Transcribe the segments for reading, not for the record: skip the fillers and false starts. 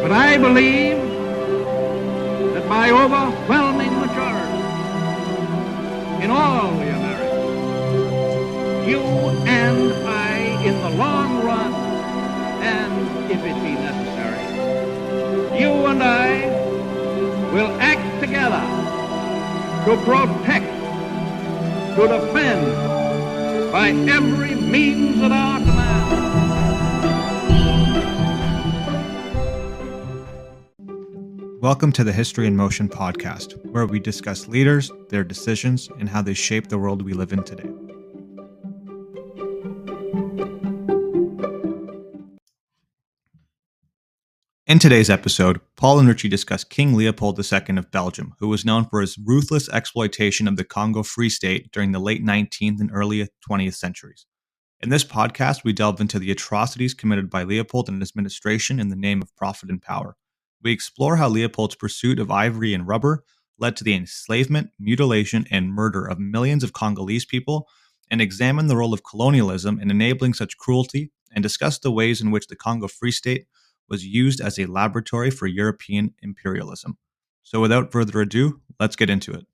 But I believe that by overwhelming majority in all the Americas, you and I, in the long run, and if it be necessary, you and I will act together to protect, to defend, by every means at our command. Welcome to the History in Motion podcast, where we discuss leaders, their decisions, and how they shape the world we live in today. In today's episode, Paul and Ritchie discuss King Leopold II of Belgium, who was known for his ruthless exploitation of the Congo Free State during the late 19th and early 20th centuries. In this podcast, we delve into the atrocities committed by Leopold and his administration in the name of profit and power. We explore how Leopold's pursuit of ivory and rubber led to the enslavement, mutilation, and murder of millions of Congolese people, and examine the role of colonialism in enabling such cruelty, and discuss the ways in which the Congo Free State was used as a laboratory for European imperialism. So without further ado, let's get into it.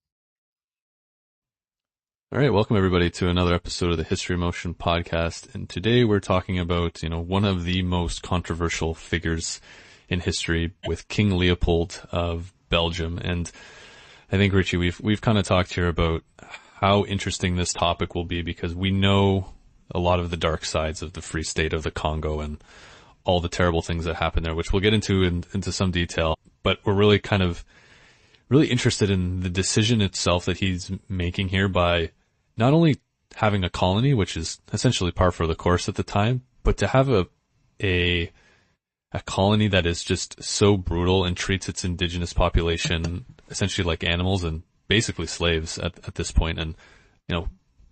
All right, welcome everybody to another episode of the History in Motion podcast. And today we're talking about, one of the most controversial figures in history with King Leopold of Belgium. And I think, Ritchie, we've kind of talked here about how interesting this topic will be because we know a lot of the dark sides of the Free State of the Congo and all the terrible things that happened there, which we'll get into some detail. But we're really interested in the decision itself that he's making here by not only having a colony, which is essentially par for the course at the time, but to have a colony that is just so brutal and treats its indigenous population essentially like animals and basically slaves at this point. And,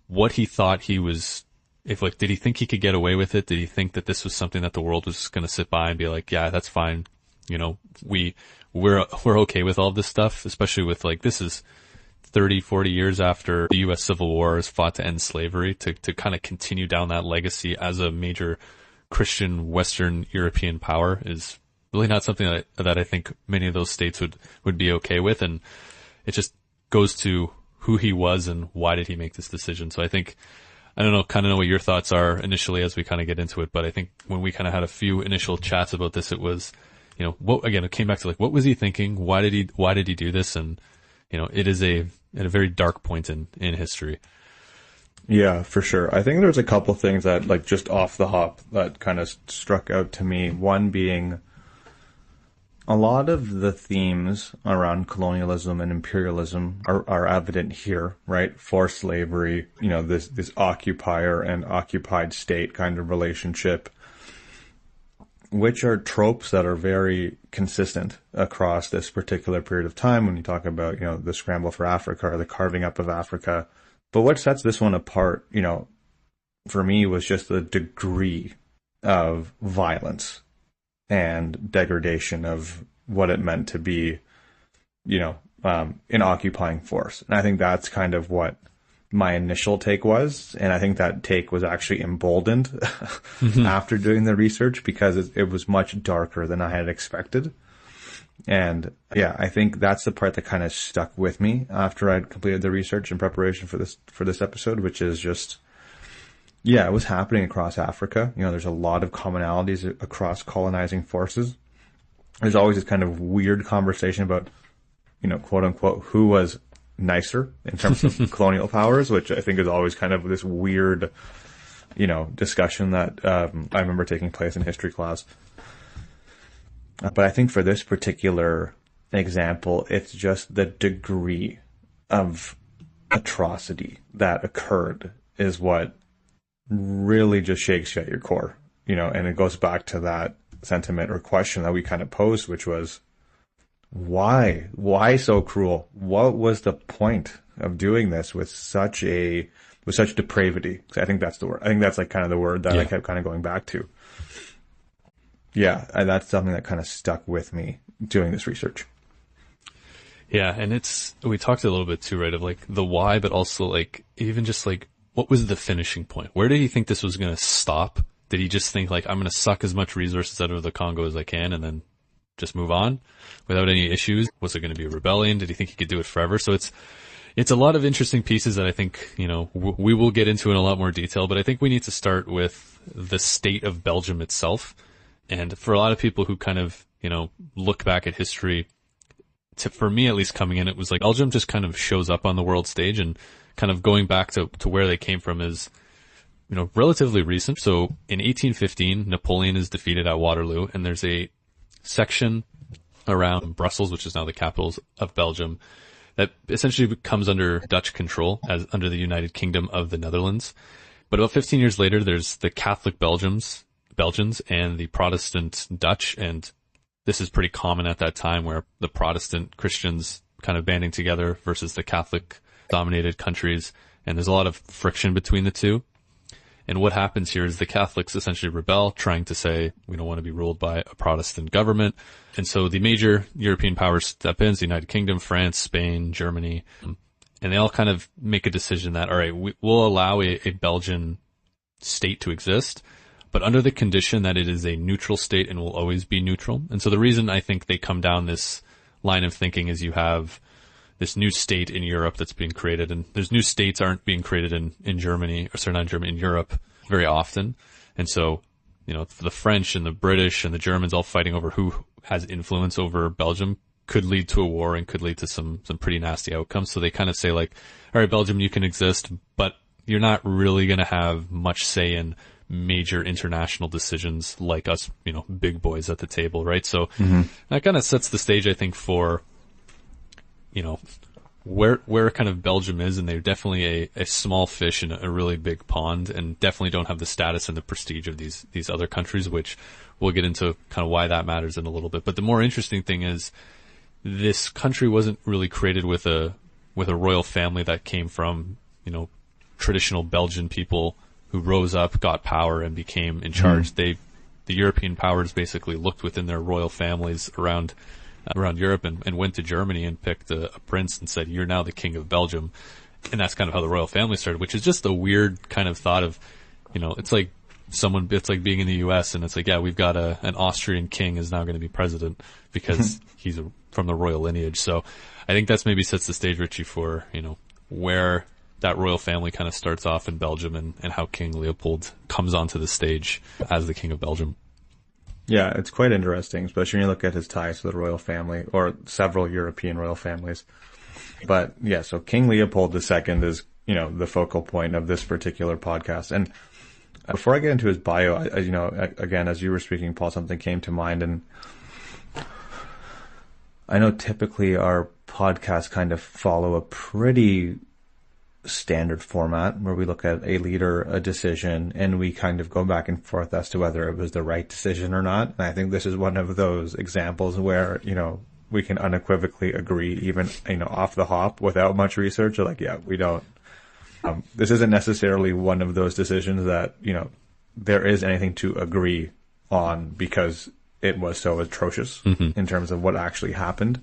what he thought he was, did he think he could get away with it? Did he think that this was something that the world was just going to sit by and be like, yeah, that's fine. We're okay with all this stuff, especially with this is 30, 40 years after the U.S. Civil War has fought to end slavery, to kind of continue down that legacy as a major Christian Western European power is really not something that I think many of those states would be okay with. And it just goes to who he was and why did he make this decision. So I think, I don't know, kind of know what your thoughts are initially as we kind of get into it. But I think when we kind of had a few initial chats about this, it was, it came back to what was he thinking? Why did he do this? And, it is at a very dark point in history. Yeah, for sure. I think there's a couple things that, just off the hop that kind of struck out to me. One being a lot of the themes around colonialism and imperialism are evident here, right? Forced slavery, this occupier and occupied state kind of relationship, which are tropes that are very consistent across this particular period of time when you talk about, the scramble for Africa or the carving up of Africa. But what sets this one apart, for me was just the degree of violence and degradation of what it meant to be, an occupying force. And I think that's kind of what my initial take was. And I think that take was actually emboldened after doing the research because it was much darker than I had expected. And yeah, I think that's the part that kind of stuck with me after I'd completed the research in preparation for this episode, which is just, yeah, it was happening across Africa. There's a lot of commonalities across colonizing forces. There's always this kind of weird conversation about, quote unquote, who was nicer in terms of colonial powers, which I think is always kind of this weird, discussion that I remember taking place in history class. But I think for this particular example, it's just the degree of atrocity that occurred is what really just shakes you at your core, and it goes back to that sentiment or question that we kind of posed, which was, why so cruel? What was the point of doing this with such depravity? I think that's the word. I think that's kind of the word that I kept kind of going back to. Yeah, that's something that kind of stuck with me doing this research. Yeah, and we talked a little bit too, right, of the why, but also even just what was the finishing point? Where did he think this was going to stop? Did he just think I'm going to suck as much resources out of the Congo as I can and then just move on without any issues? Was it going to be a rebellion? Did he think he could do it forever? So it's a lot of interesting pieces that I think, we will get into in a lot more detail, but I think we need to start with the state of Belgium itself. And for a lot of people who kind of, look back at history, for me at least coming in, it was like Belgium just kind of shows up on the world stage, and kind of going back to where they came from is, relatively recent. So in 1815, Napoleon is defeated at Waterloo, and there's a section around Brussels, which is now the capital of Belgium, that essentially comes under Dutch control as under the United Kingdom of the Netherlands. But about 15 years later, there's the Catholic Belgians and the Protestant Dutch, and this is pretty common at that time, where the Protestant Christians kind of banding together versus the Catholic dominated countries. And there's a lot of friction between the two. And what happens here is the Catholics essentially rebel, trying to say, we don't want to be ruled by a Protestant government. And so the major European powers step in, the United Kingdom, France, Spain, Germany, and they all kind of make a decision that, all right, we'll allow a Belgian state to exist, but under the condition that it is a neutral state and will always be neutral. And so the reason I think they come down this line of thinking is you have this new state in Europe that's being created, and there's new states aren't being created in Germany, or sorry, not in Germany, in Europe very often. And so, the French and the British and the Germans all fighting over who has influence over Belgium could lead to a war and could lead to some pretty nasty outcomes. So they kind of say like, all right, Belgium, you can exist, but you're not really going to have much say in major international decisions like us, big boys at the table, right? So that kind of sets the stage, I think, for, where kind of Belgium is, and they're definitely a small fish in a really big pond, and definitely don't have the status and the prestige of these other countries, which we'll get into kind of why that matters in a little bit. But the more interesting thing is this country wasn't really created with a royal family that came from, traditional Belgian people who rose up, got power, and became in charge. The European powers basically looked within their royal families around Europe and went to Germany and picked a prince and said, you're now the king of Belgium. And that's kind of how the royal family started, which is just a weird kind of thought of, it's like being in the US and it's like, yeah, we've got an Austrian king is now going to be president because he's from the royal lineage. So I think that's maybe sets the stage, Ritchie, for, where that royal family kind of starts off in Belgium and how King Leopold comes onto the stage as the king of Belgium. Yeah, it's quite interesting, especially when you look at his ties to the royal family, or several European royal families. But yeah, so King Leopold II is, the focal point of this particular podcast. And before I get into his bio, again, as you were speaking, Paul, something came to mind. And I know typically our podcasts kind of follow a pretty standard format where we look at a leader, a decision, and we kind of go back and forth as to whether it was the right decision or not. And I think this is one of those examples where, we can unequivocally agree, even, off the hop without much research. Like, yeah, we don't, this isn't necessarily one of those decisions that, there is anything to agree on because it was so atrocious in terms of what actually happened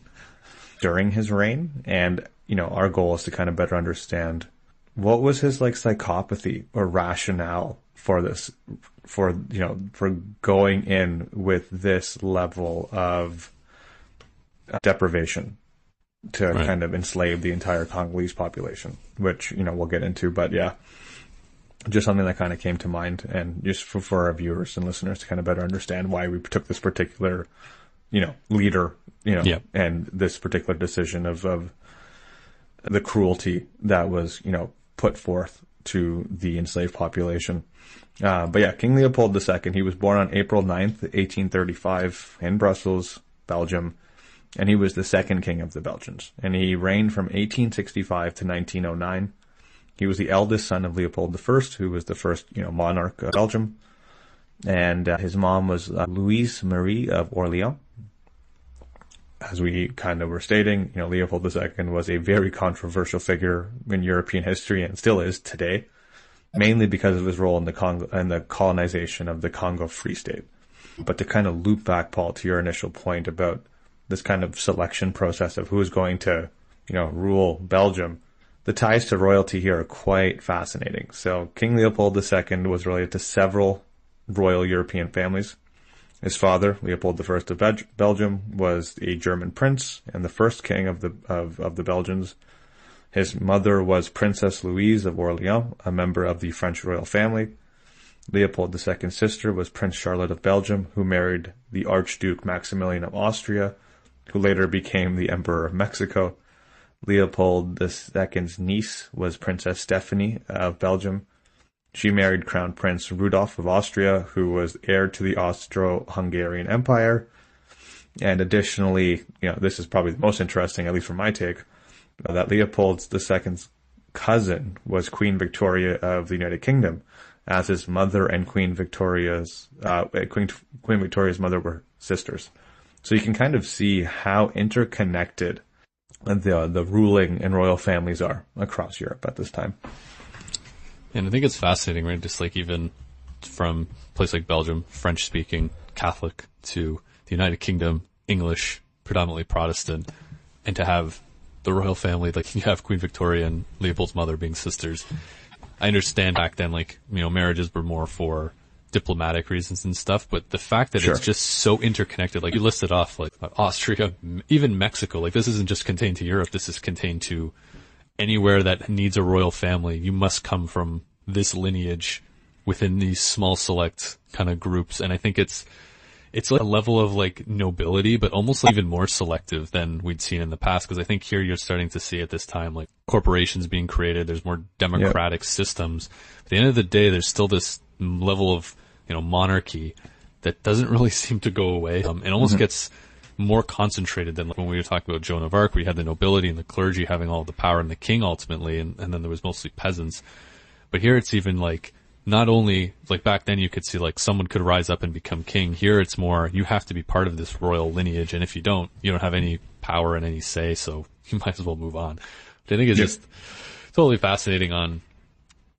during his reign. And, our goal is to kind of better understand what was his psychopathy or rationale for this, for going in with this level of deprivation to kind of enslave the entire Congolese population, which, we'll get into. But yeah, just something that kind of came to mind, and just for our viewers and listeners to kind of better understand why we took this particular, leader, and this particular decision of the cruelty that was, put forth to the enslaved population. But yeah, King Leopold II, he was born on April 9th, 1835 in Brussels, Belgium, and he was the second king of the Belgians. And he reigned from 1865 to 1909. He was the eldest son of Leopold I, who was the first, monarch of Belgium. And his mom was Louise Marie of Orleans. As we kind of were stating, Leopold II was a very controversial figure in European history and still is today, mainly because of his role in the colonization of the Congo Free State. But to kind of loop back, Paul, to your initial point about this kind of selection process of who is going to, rule Belgium, the ties to royalty here are quite fascinating. So King Leopold II was related to several royal European families. His father, Leopold I of Belgium, was a German prince and the first king of the Belgians. His mother was Princess Louise of Orleans, a member of the French royal family. Leopold II's sister was Prince Charlotte of Belgium, who married the Archduke Maximilian of Austria, who later became the Emperor of Mexico. Leopold II's niece was Princess Stephanie of Belgium. She married Crown Prince Rudolf of Austria, who was heir to the Austro-Hungarian Empire. And additionally, this is probably the most interesting, at least from my take, that Leopold II's cousin was Queen Victoria of the United Kingdom, as his mother and Queen Victoria's mother were sisters. So you can kind of see how interconnected the ruling and royal families are across Europe at this time. And I think it's fascinating, right? Just like even from a place like Belgium, French-speaking, Catholic, to the United Kingdom, English, predominantly Protestant, and to have the royal family, like you have Queen Victoria and Leopold's mother being sisters. I understand back then, marriages were more for diplomatic reasons and stuff, but the fact that it's just so interconnected, like you listed off, like Austria, even Mexico, like this isn't just contained to Europe, this is contained to anywhere that needs a royal family. You must come from this lineage within these small select kind of groups. And I think it's like a level of like nobility, but almost even more selective than we'd seen in the past. Cause I think here you're starting to see at this time, like corporations being created. There's more democratic systems. At the end of the day, there's still this level of, monarchy that doesn't really seem to go away. It almost gets more concentrated than when we were talking about Joan of Arc, where you had the nobility and the clergy having all the power and the king ultimately, and then there was mostly peasants. But here it's even like, not only, like back then you could see like someone could rise up and become king. Here it's more, you have to be part of this royal lineage, and if you don't have any power and any say, so you might as well move on. But I think it's just totally fascinating on,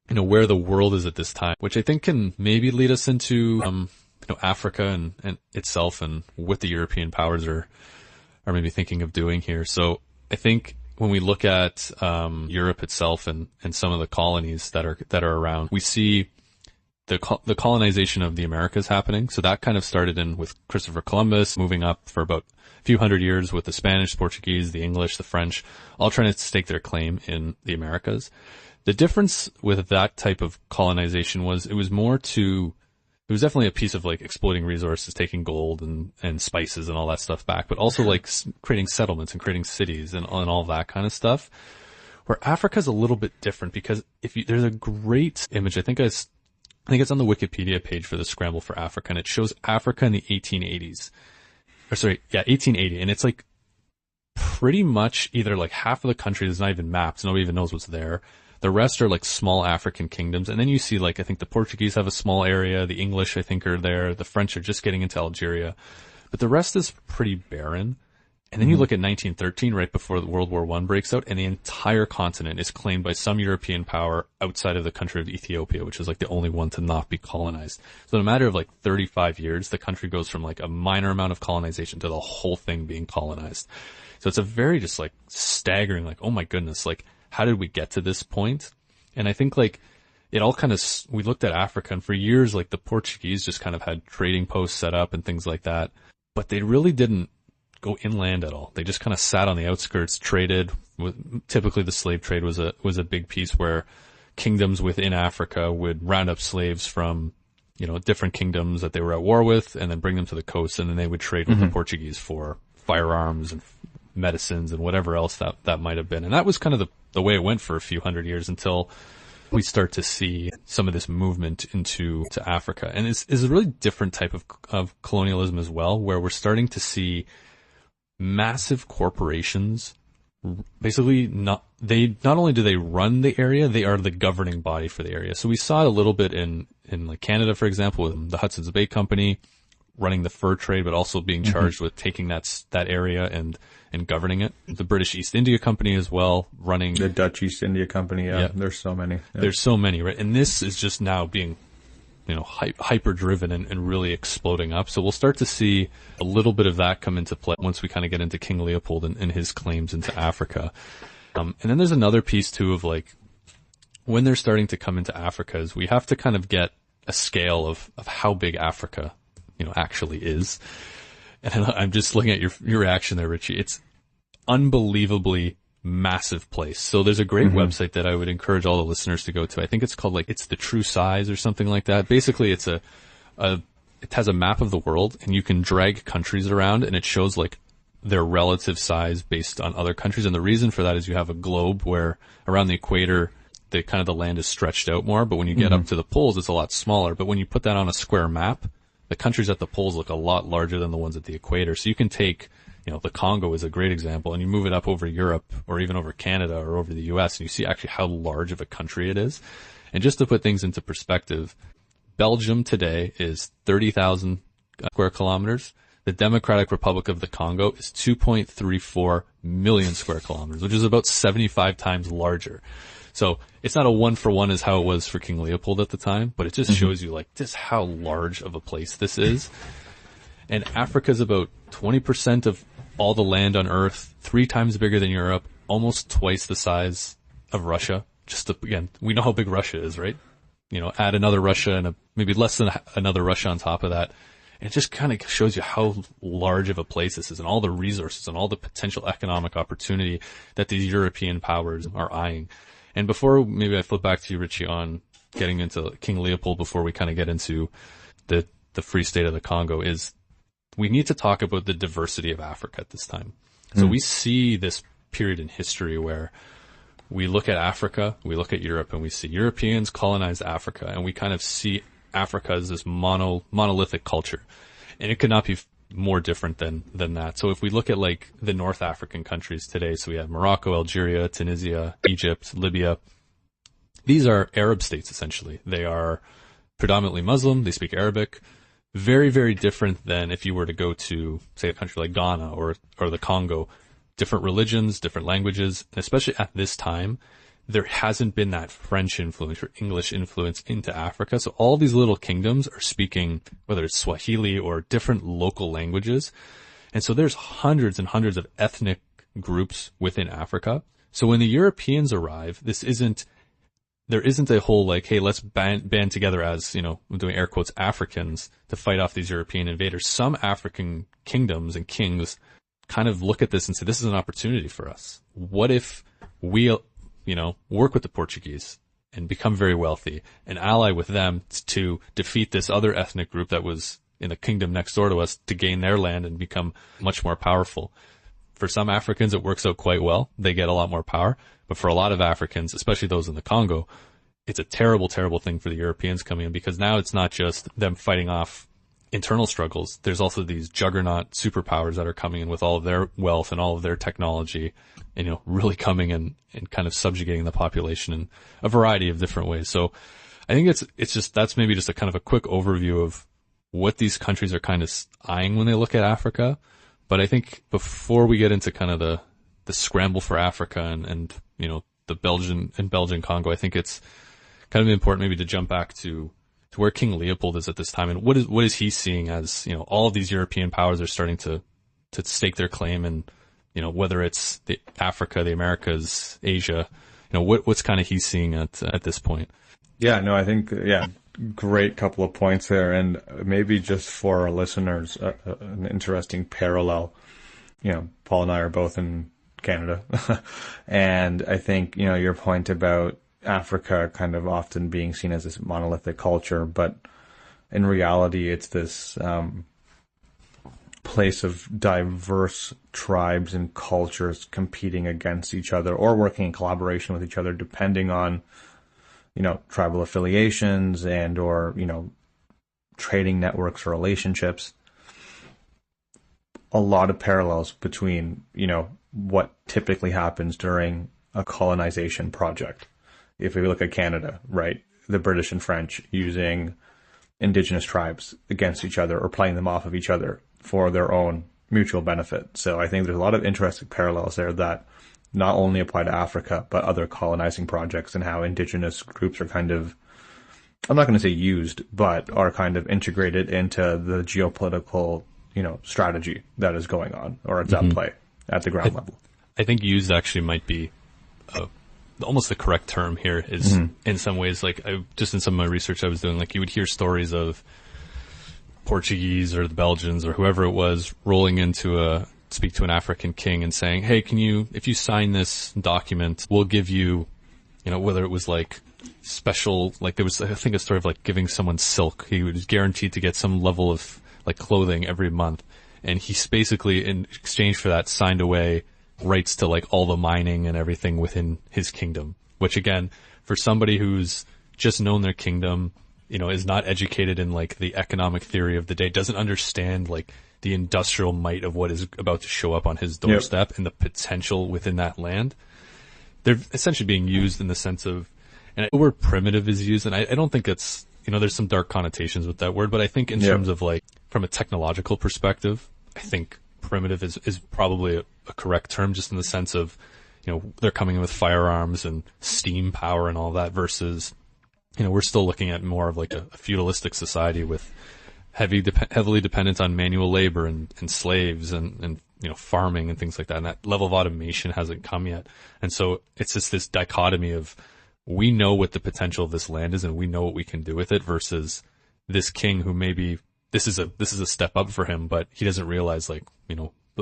where the world is at this time, which I think can maybe lead us into, Africa and itself and what the European powers are maybe thinking of doing here. So I think when we look at Europe itself and some of the colonies that are around, we see the colonization of the Americas happening. So that kind of started with Christopher Columbus, moving up for about a few hundred years with the Spanish, Portuguese, the English, the French, all trying to stake their claim in the Americas. The difference with that type of colonization was it was definitely a piece of like exploiting resources, taking gold and spices and all that stuff back, but also like creating settlements and creating cities and all that kind of stuff. Where Africa's a little bit different, because there's a great image, I think it's on the Wikipedia page for the Scramble for Africa, and it shows Africa in the 1880s. 1880, and it's like pretty much either like half of the country is not even mapped, nobody even knows what's there. The rest are like small African kingdoms. And then you see like, I think the Portuguese have a small area. The English, I think, are there. The French are just getting into Algeria. But the rest is pretty barren. And then you look at 1913, right before World War I breaks out, and the entire continent is claimed by some European power outside of the country of Ethiopia, which is like the only one to not be colonized. So in a matter of like 35 years, the country goes from like a minor amount of colonization to the whole thing being colonized. So it's a very just like staggering, like, oh my goodness, like, how did we get to this point? And I think like it all kind of, we looked at Africa, and for years, like the Portuguese just kind of had trading posts set up and things like that, but they really didn't go inland at all. They just kind of sat on the outskirts, traded with, typically the slave trade was a big piece where kingdoms within Africa would round up slaves from, different kingdoms that they were at war with, and then bring them to the coast, and then they would trade with the Portuguese for firearms and medicines and whatever else that might have been. And that was kind of the way it went for a few hundred years until we start to see some of this movement to Africa. And it's a really different type of colonialism as well, where we're starting to see massive corporations basically not only do they run the area, they are the governing body for the area. So we saw it a little bit in like Canada, for example, with the Hudson's Bay Company running the fur trade, but also being charged with taking that area and governing it. The British East India Company as well, running the Dutch East India Company. Yeah. There's so many. Yeah. There's so many, right? And this is just now being, hyper driven and really exploding up. So we'll start to see a little bit of that come into play once we kind of get into King Leopold and his claims into Africa. And then there's another piece too of like, when they're starting to come into Africa, is we have to kind of get a scale of how big Africa actually is. And I'm just looking at your reaction there, Ritchie. It's unbelievably massive place. So there's a great website that I would encourage all the listeners to go to. I think it's called It's the True Size or something like that. Basically, it's it has a map of the world, and you can drag countries around, and it shows their relative size based on other countries. And the reason for that is you have a globe where around the equator, the land is stretched out more, but when you get up to the poles, it's a lot smaller. But when you put that on a square map, the countries at the poles look a lot larger than the ones at the equator. So you can take, the Congo is a great example, and you move it up over Europe or even over Canada or over the US, and you see actually how large of a country it is. And just to put things into perspective, Belgium today is 30,000 square kilometers. The Democratic Republic of the Congo is 2.34 million square kilometers, which is about 75 times larger. So it's not a one-for-one as how it was for King Leopold at the time, but it just shows you just how large of a place this is. And Africa is about 20% of all the land on Earth, 3 times bigger than Europe, almost twice the size of Russia. Again, we know how big Russia is, right? Add another Russia and maybe less than another Russia on top of that. And it just kind of shows you how large of a place this is and all the resources and all the potential economic opportunity that these European powers are eyeing. And before maybe I flip back to you, Ritchie, on getting into King Leopold before we kind of get into the Free State of the Congo, is we need to talk about the diversity of Africa at this time. So we see this period in history where we look at Africa, we look at Europe, and we see Europeans colonized Africa, and we kind of see Africa as this monolithic culture. And it could not be more different than that. So if we look at the North African countries today, so we have Morocco, Algeria, Tunisia, Egypt, Libya. These are Arab states, essentially. They are predominantly Muslim. They speak Arabic. Very, very different than if you were to go to, say, a country like Ghana or the Congo. Different religions, different languages, and especially at this time, there hasn't been that French influence or English influence into Africa. So all these little kingdoms are speaking, whether it's Swahili or different local languages. And so there's hundreds and hundreds of ethnic groups within Africa. So when the Europeans arrive, there isn't a whole hey, let's band together as, I'm doing air quotes, Africans to fight off these European invaders. Some African kingdoms and kings kind of look at this and say, this is an opportunity for us. What if we work with the Portuguese and become very wealthy and ally with them to defeat this other ethnic group that was in the kingdom next door to us to gain their land and become much more powerful. For some Africans, it works out quite well. They get a lot more power. But for a lot of Africans, especially those in the Congo, it's a terrible, terrible thing for the Europeans coming in, because now it's not just them fighting off internal struggles. There's also these juggernaut superpowers that are coming in with all of their wealth and all of their technology and, really coming in and kind of subjugating the population in a variety of different ways. So I think that's maybe just a kind of a quick overview of what these countries are kind of eyeing when they look at Africa. But I think before we get into kind of the scramble for Africa and the Belgian Congo, I think it's kind of important maybe to jump back to where King Leopold is at this time, and what is he seeing as, all of these European powers are starting to stake their claim, and whether it's the Africa, the Americas, Asia, what's kind of he's seeing at this point. Yeah, no, I think great couple of points there, and maybe just for our listeners, an interesting parallel. Paul and I are both in Canada, and I think your point about Africa kind of often being seen as this monolithic culture, but in reality, it's this place of diverse tribes and cultures competing against each other or working in collaboration with each other, depending on, tribal affiliations and or, trading networks or relationships. A lot of parallels between, what typically happens during a colonization project. If we look at Canada, right, the British and French using indigenous tribes against each other or playing them off of each other for their own mutual benefit. So I think there's a lot of interesting parallels there that not only apply to Africa, but other colonizing projects, and how indigenous groups are kind of, I'm not going to say used, but are kind of integrated into the geopolitical, strategy that is going on, or it's at play at the ground level. I think used actually might be almost the correct term here, is in some ways, just in some of my research I was doing, you would hear stories of Portuguese or the Belgians or whoever it was rolling into speak to an African king and saying, hey, if you sign this document, we'll give you, whether it was like special, like there was, I think, a story of like giving someone silk. He was guaranteed to get some level of like clothing every month. And he's basically, in exchange for that, signed away rights to like all the mining and everything within his kingdom, which again, for somebody who's just known their kingdom, is not educated in like the economic theory of the day, doesn't understand like the industrial might of what is about to show up on his doorstep and the potential within that land. They're essentially being used in the sense of, and the word primitive is used, and I don't think it's, there's some dark connotations with that word, but I think in terms of like, from a technological perspective, I think primitive is probably a correct term, just in the sense of, they're coming in with firearms and steam power and all that versus, we're still looking at more of like a feudalistic society with heavily dependent on manual labor and slaves and farming and things like that. And that level of automation hasn't come yet. And so it's just this dichotomy of, we know what the potential of this land is and we know what we can do with it, versus this king who maybe this is a step up for him, but he doesn't realize like,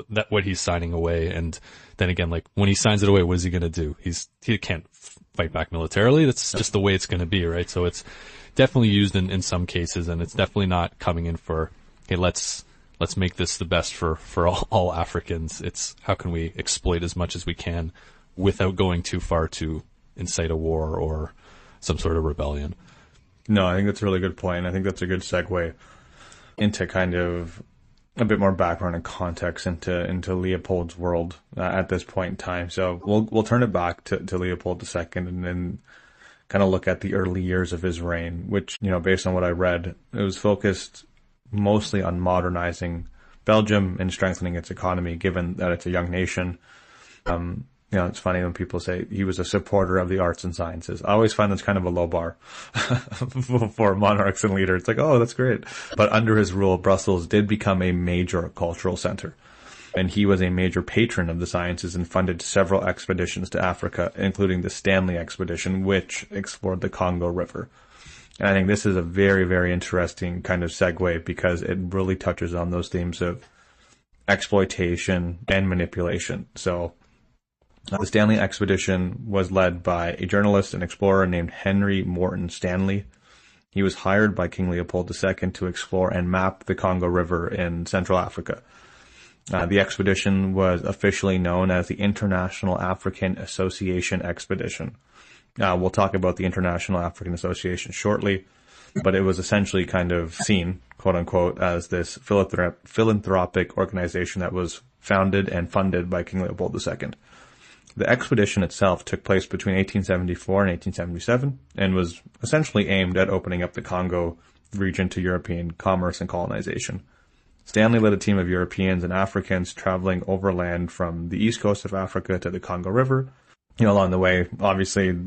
that what he's signing away. And then again, like when he signs it away, what is he going to do? He can't fight back militarily. That's just the way it's going to be. Right. So it's definitely used in some cases, and it's definitely not coming in for, hey, let's make this the best for all Africans. It's how can we exploit as much as we can without going too far to incite a war or some sort of rebellion. No, I think that's a really good point. I think that's a good segue into kind of a bit more background and context into Leopold's world at this point in time. So we'll turn it back to Leopold II and then kind of look at the early years of his reign, which, based on what I read, it was focused mostly on modernizing Belgium and strengthening its economy, given that it's a young nation. It's funny when people say he was a supporter of the arts and sciences. I always find that's kind of a low bar for monarchs and leaders. It's like, oh, that's great. But under his rule, Brussels did become a major cultural center. And he was a major patron of the sciences and funded several expeditions to Africa, including the Stanley expedition, which explored the Congo River. And I think this is a very, very interesting kind of segue because it really touches on those themes of exploitation and manipulation. So the Stanley expedition was led by a journalist and explorer named Henry Morton Stanley. He was hired by King Leopold II to explore and map the Congo River in Central Africa. The expedition was officially known as the International African Association Expedition. We'll talk about the International African Association shortly, but it was essentially kind of seen, quote unquote, as this philanthropic organization that was founded and funded by King Leopold II. The expedition itself took place between 1874 and 1877 and was essentially aimed at opening up the Congo region to European commerce and colonization. Stanley led a team of Europeans and Africans traveling overland from the east coast of Africa to the Congo River. Along the way, obviously,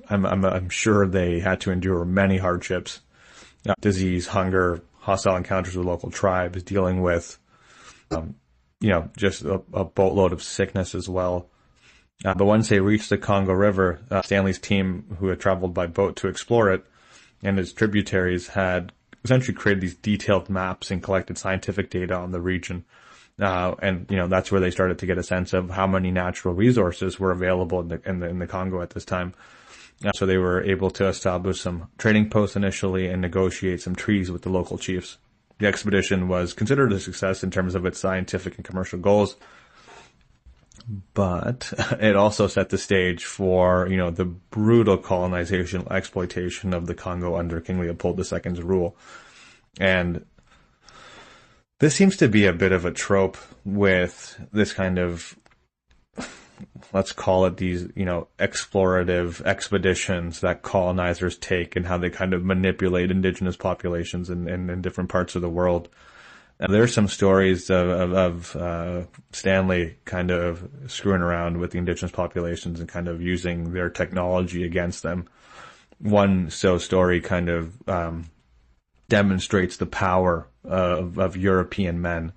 I'm sure they had to endure many hardships, disease, hunger, hostile encounters with local tribes, dealing with, just a boatload of sickness as well. But once they reached the Congo River, Stanley's team, who had traveled by boat to explore it, and its tributaries had essentially created these detailed maps and collected scientific data on the region. And that's where they started to get a sense of how many natural resources were available in the Congo at this time. So they were able to establish some trading posts initially and negotiate some treaties with the local chiefs. The expedition was considered a success in terms of its scientific and commercial goals, but it also set the stage for, the brutal colonization, exploitation of the Congo under King Leopold II's rule. And this seems to be a bit of a trope with this kind of, let's call it these, explorative expeditions that colonizers take and how they kind of manipulate indigenous populations in different parts of the world. There's some stories of Stanley kind of screwing around with the indigenous populations and kind of using their technology against them. One story kind of demonstrates the power of European men.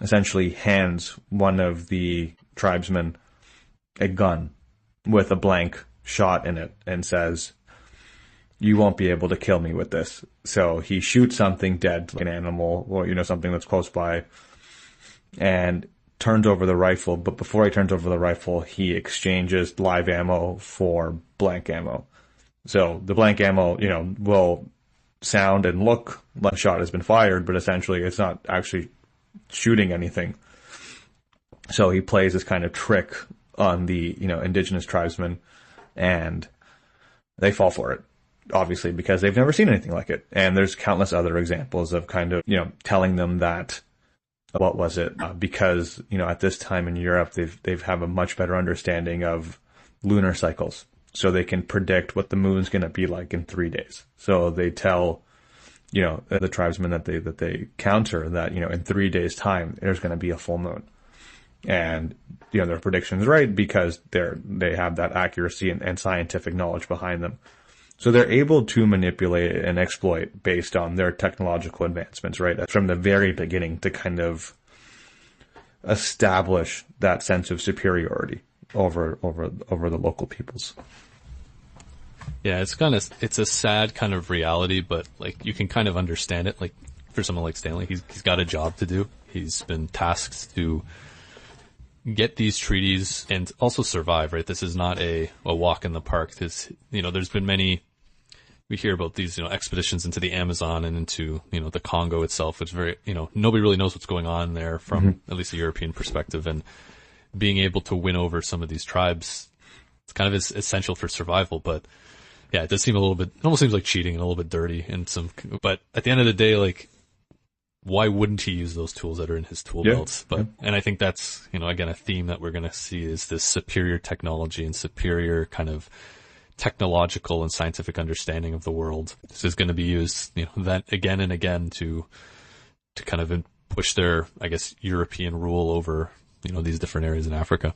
Essentially hands one of the tribesmen a gun with a blank shot in it and says, you won't be able to kill me with this. So he shoots something dead, like an animal or, something that's close by, and turns over the rifle. But before he turns over the rifle, he exchanges live ammo for blank ammo. So the blank ammo, will sound and look like a shot has been fired, but essentially it's not actually shooting anything. So he plays this kind of trick on the, indigenous tribesmen, and they fall for it, obviously, because they've never seen anything like it. And there's countless other examples of kind of, telling them that, what was it? Because, at this time in Europe, they've have a much better understanding of lunar cycles. So they can predict what the moon's going to be like in 3 days. So they tell, the tribesmen that they counter that, in 3 days time, there's going to be a full moon. And, their prediction's right because they have that accuracy and scientific knowledge behind them. So they're able to manipulate and exploit based on their technological advancements, right? From the very beginning to kind of establish that sense of superiority over the local peoples. Yeah, it's a sad kind of reality, but like you can kind of understand it. Like for someone like Stanley, he's got a job to do. He's been tasked to get these treaties and also survive, right? This is not a walk in the park. There's been we hear about these, expeditions into the Amazon and into, the Congo itself, which nobody really knows what's going on there from at least a European perspective. And being able to win over some of these tribes, it's kind of essential for survival. But yeah, it does seem it almost seems like cheating and a little bit dirty but at the end of the day, like, why wouldn't he use those tools that are in his tool belts? And I think that's, again, a theme that we're going to see is this superior technology and superior kind of technological and scientific understanding of the world. This is going to be used, that again and again to kind of push their, I guess, European rule over, these different areas in Africa.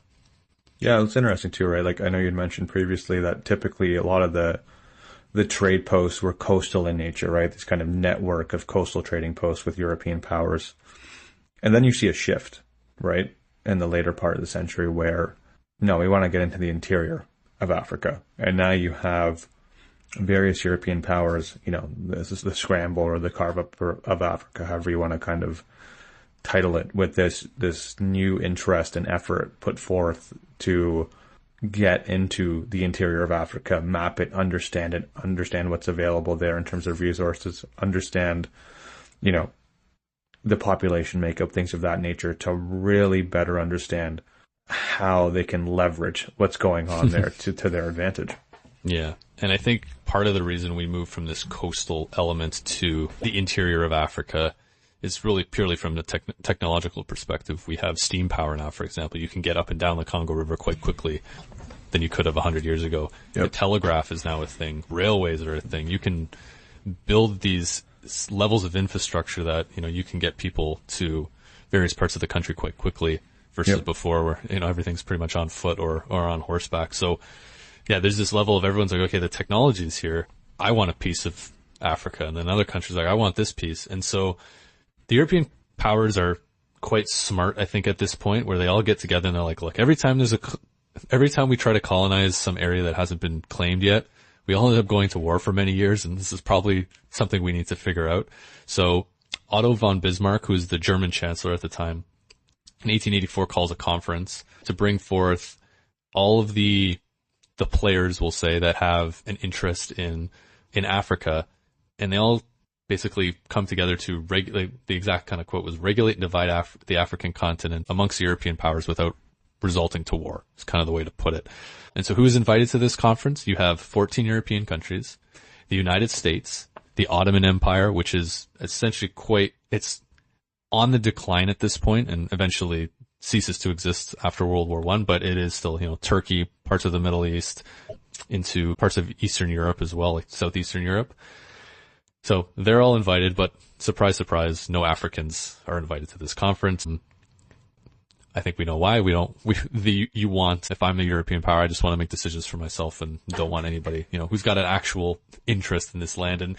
Yeah, it's interesting too, right? Like I know you'd mentioned previously that typically a lot of the trade posts were coastal in nature, right? This kind of network of coastal trading posts with European powers. And then you see a shift, right? In the later part of the century where, no, we want to get into the interior of Africa. And now you have various European powers, this is the scramble or the carve up of Africa, however you want to kind of title it, with this new interest and effort put forth to get into the interior of Africa, map it, understand what's available there in terms of resources, understand, the population makeup, things of that nature, to really better understand how they can leverage what's going on there to their advantage. Yeah. And I think part of the reason we moved from this coastal element to the interior of Africa is really purely from the technological perspective. We have steam power now, for example. You can get up and down the Congo River quite quickly than you could have 100 years ago. Yep. The telegraph is now a thing. Railways are a thing. You can build these levels of infrastructure that, you can get people to various parts of the country quite quickly versus before where, everything's pretty much on foot or on horseback. So yeah, there's this level of everyone's like, okay, the technology is here. I want a piece of Africa. And then other countries are like, I want this piece. And so the European powers are quite smart, I think, at this point, where they all get together and they're like, look, every time we try to colonize some area that hasn't been claimed yet, we all end up going to war for many years, and this is probably something we need to figure out. So Otto von Bismarck, who was the German chancellor at the time, in 1884 calls a conference to bring forth all of the players, we'll say, that have an interest in Africa, and they all basically come together to regulate. The exact kind of quote was regulate and divide the African continent amongst the European powers without resulting to war. It's kind of the way to put it. And so who is invited to this conference? You have 14 European countries, the United States, the Ottoman Empire, which is essentially it's on the decline at this point and eventually ceases to exist after World War I, but it is still, Turkey, parts of the Middle East, into parts of Eastern Europe as well, like Southeastern Europe. So they're all invited, but surprise, surprise, no Africans are invited to this conference. And I think we know why. If I'm the European power, I just want to make decisions for myself and don't want anybody, who's got an actual interest in this land. And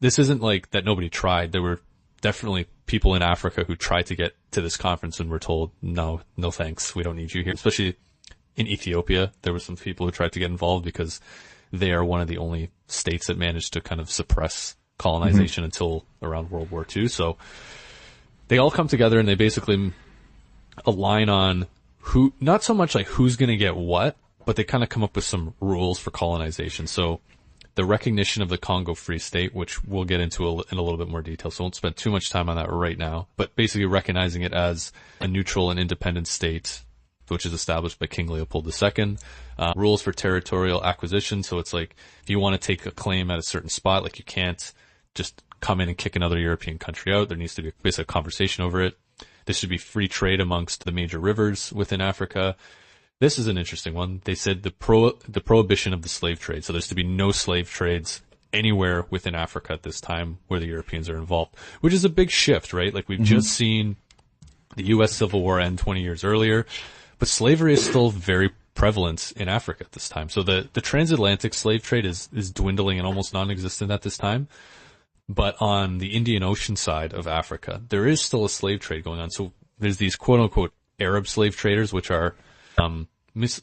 this isn't like that nobody tried. There were definitely people in Africa who tried to get to this conference and were told, no thanks. We don't need you here. Especially in Ethiopia, there were some people who tried to get involved because they are one of the only states that managed to kind of suppress colonization until around World War II. So they all come together and they basically align on who, not so much like who's going to get what, but they kind of come up with some rules for colonization. So the recognition of the Congo Free State, which we'll get into in a little bit more detail, so I won't spend too much time on that right now, but basically recognizing it as a neutral and independent state, which is established by King Leopold II. Rules for territorial acquisition, so it's like if you want to take a claim at a certain spot, like you can't just come in and kick another European country out. There needs to be basically a conversation over it. There should be free trade amongst the major rivers within Africa. This is an interesting one. They said the prohibition of the slave trade. So there's to be no slave trades anywhere within Africa at this time where the Europeans are involved, which is a big shift, right? Like we've just seen the U.S. Civil War end 20 years earlier, but slavery is still very prevalent in Africa at this time. So the transatlantic slave trade is dwindling and almost non-existent at this time. But on the Indian Ocean side of Africa, there is still a slave trade going on. So there's these quote unquote Arab slave traders, which are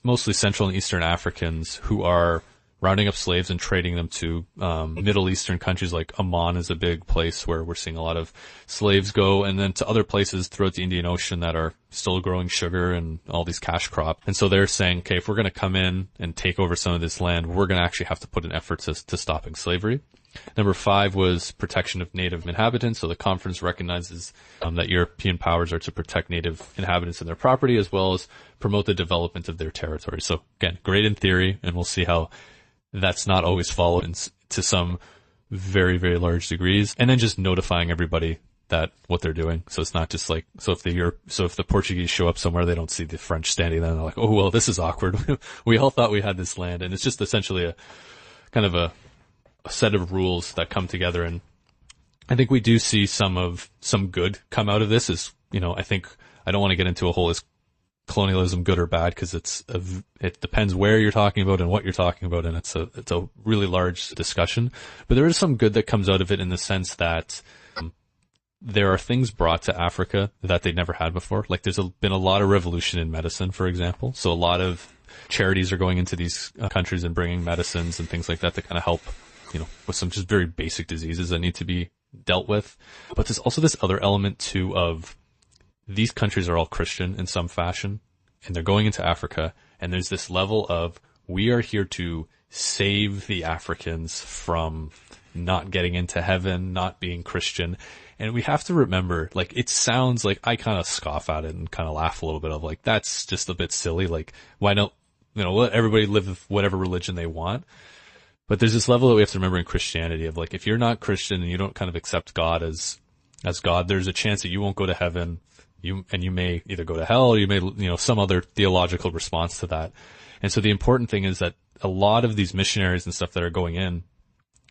mostly Central and Eastern Africans who are rounding up slaves and trading them to Middle Eastern countries. Like Oman is a big place where we're seeing a lot of slaves go, and then to other places throughout the Indian Ocean that are still growing sugar and all these cash crops. And so they're saying, okay, if we're going to come in and take over some of this land, we're going to actually have to put an effort to stopping slavery. Number 5 was protection of native inhabitants. So the conference recognizes that European powers are to protect native inhabitants and their property, as well as promote the development of their territory. So again, great in theory, and we'll see how that's not always followed to some very, very large degrees. And then just notifying everybody that what they're doing. So it's not just like, so if the Portuguese show up somewhere, they don't see the French standing there and they're like, oh, well, this is awkward. We all thought we had this land. And it's just essentially a kind of a set of rules that come together. And I think we do see some good come out of this. Is, you know, I think I don't want to get into a whole is colonialism good or bad, because it depends where you're talking about and what you're talking about, and it's a really large discussion. But there is some good that comes out of it in the sense that there are things brought to Africa that they'd never had before. Like there's been a lot of revolution in medicine, for example. So a lot of charities are going into these countries and bringing medicines and things like that to kind of help, you know, with some just very basic diseases that need to be dealt with. But there's also this other element too of these countries are all Christian in some fashion, and they're going into Africa, and there's this level of, we are here to save the Africans from not getting into heaven, not being Christian. And we have to remember, like, it sounds like, I kind of scoff at it and kind of laugh a little bit of like, that's just a bit silly. Like, why don't, you know, let everybody live with whatever religion they want? But there's this level that we have to remember in Christianity of like, if you're not Christian and you don't kind of accept God as God, there's a chance that you won't go to heaven. You may either go to hell, or you may, you know, some other theological response to that. And so the important thing is that a lot of these missionaries and stuff that are going in,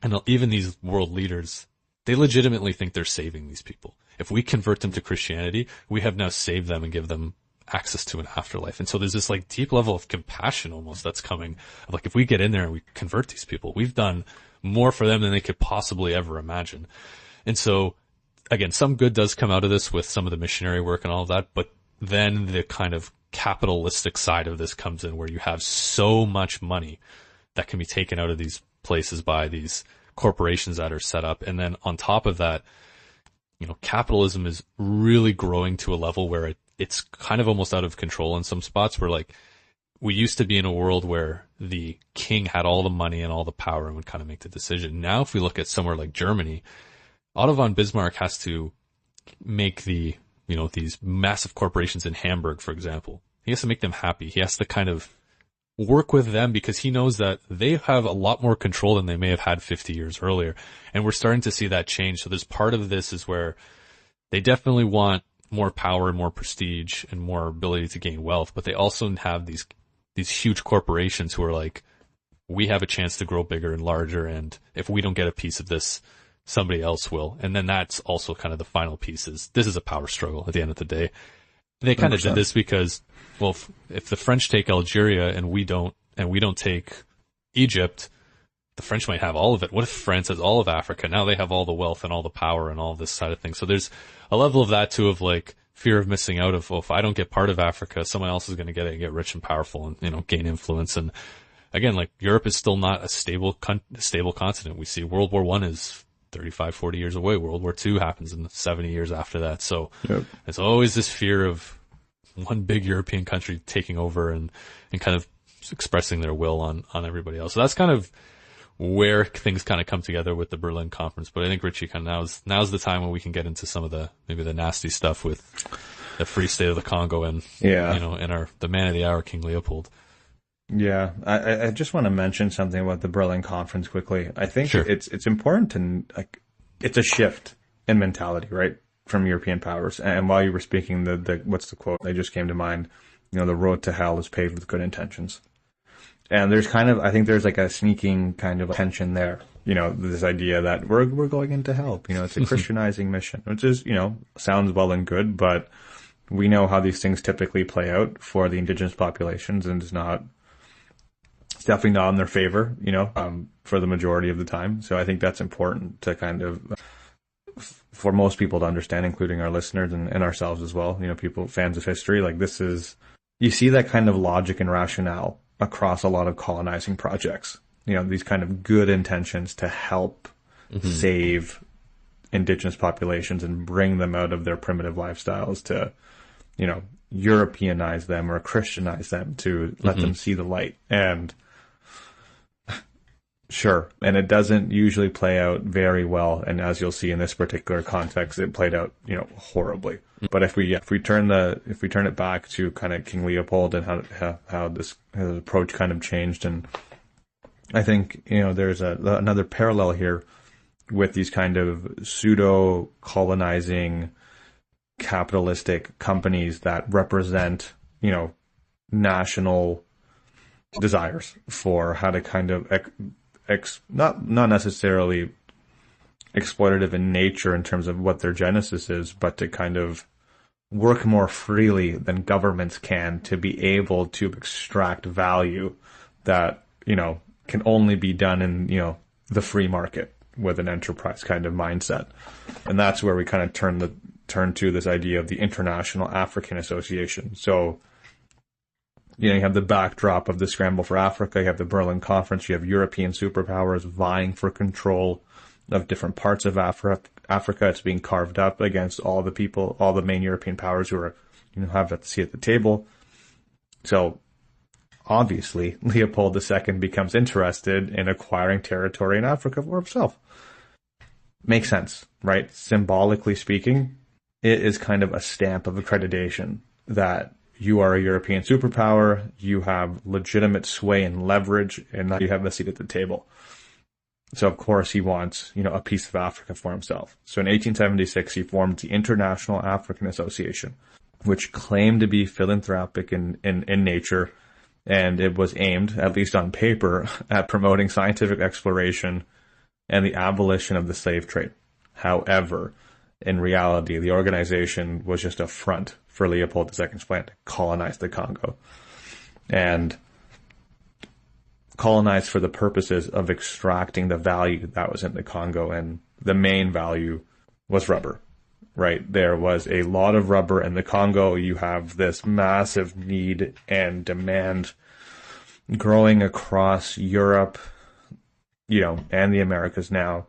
and even these world leaders, they legitimately think they're saving these people. If we convert them to Christianity, we have now saved them and give them access to an afterlife. And so there's this like deep level of compassion almost that's coming. Like, if we get in there and we convert these people, we've done more for them than they could possibly ever imagine. And so again, some good does come out of this with some of the missionary work and all of that, but then the kind of capitalistic side of this comes in, where you have so much money that can be taken out of these places by these corporations that are set up. And then on top of that, you know, capitalism is really growing to a level where it's kind of almost out of control in some spots, where like, we used to be in a world where the king had all the money and all the power and would kind of make the decision. Now, if we look at somewhere like Germany, Otto von Bismarck has to make these massive corporations in Hamburg, for example. He has to make them happy. He has to kind of work with them, because he knows that they have a lot more control than they may have had 50 years earlier. And we're starting to see that change. So there's part of this is where they definitely want more power and more prestige and more ability to gain wealth, but they also have these huge corporations who are like, we have a chance to grow bigger and larger, and if we don't get a piece of this, somebody else will. And then that's also kind of the final piece is, this is a power struggle at the end of the day. They kind of did this because, well, if the French take Algeria and we don't take Egypt, the French might have all of it. What if France has all of Africa? Now they have all the wealth and all the power and all this side of things. So there's a level of that too, of like fear of missing out of, well, if I don't get part of Africa, someone else is going to get it and get rich and powerful and, you know, gain influence. And again, like Europe is still not a stable continent. We see World War I is 35, 40 years away. World War II happens in 70 years after that. So There's always this fear of one big European country taking over and kind of expressing their will on everybody else. So that's kind of where things kind of come together with the Berlin Conference. But I think, Ritchie, kind of now's the time when we can get into some of maybe the nasty stuff with the Free State of the Congo and, and the man of the hour, King Leopold. Yeah. I just want to mention something about the Berlin Conference quickly. I think it's important to, like, it's a shift in mentality, right? From European powers. And while you were speaking, what's the quote that just came to mind? The road to hell is paved with good intentions. And there's I think there's like a sneaking kind of tension there. This idea that we're going into hell. It's a Christianizing mission, which is, sounds well and good, but we know how these things typically play out for the indigenous populations, and it's definitely not in their favor, for the majority of the time. So I think that's important to kind of, for most people to understand, including our listeners and ourselves as well, people, fans of history, like you see that kind of logic and rationale across a lot of colonizing projects, these kind of good intentions to help save indigenous populations and bring them out of their primitive lifestyles to, Europeanize them or Christianize them to let them see the light. And sure. And it doesn't usually play out very well. And as you'll see in this particular context, it played out, horribly. But if we turn it back to kind of King Leopold and how his approach kind of changed, and I think, there's another parallel here with these kind of pseudo colonizing capitalistic companies that represent, national desires for how to kind of not necessarily exploitative in nature in terms of what their genesis is, but to kind of work more freely than governments can to be able to extract value that, can only be done in, the free market with an enterprise kind of mindset. And that's where we kind of turn to this idea of the International African Association. So, you have the backdrop of the Scramble for Africa, you have the Berlin Conference, you have European superpowers vying for control of different parts of Africa. It's being carved up against all the main European powers who are, have a seat at the table. So obviously Leopold II becomes interested in acquiring territory in Africa for himself. Makes sense, right? Symbolically speaking, it is kind of a stamp of accreditation that you are a European superpower, you have legitimate sway and leverage, and you have a seat at the table. So of course he wants, a piece of Africa for himself. So in 1876, he formed the International African Association, which claimed to be philanthropic in nature, and it was aimed, at least on paper, at promoting scientific exploration and the abolition of the slave trade. However, in reality, the organization was just a front for Leopold II's plan to colonize the Congo. And colonize for the purposes of extracting the value that was in the Congo. And the main value was rubber, right? There was a lot of rubber in the Congo. You have this massive need and demand growing across Europe, and the Americas now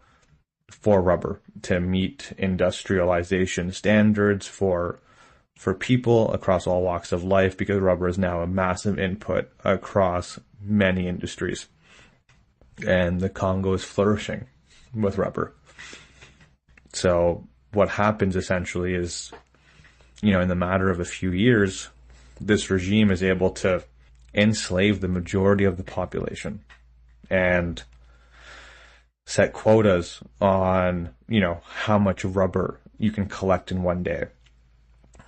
for rubber to meet industrialization standards for people across all walks of life, because rubber is now a massive input across many industries. And the Congo is flourishing with rubber. So what happens essentially is, in the matter of a few years, this regime is able to enslave the majority of the population and set quotas on, how much rubber you can collect in one day.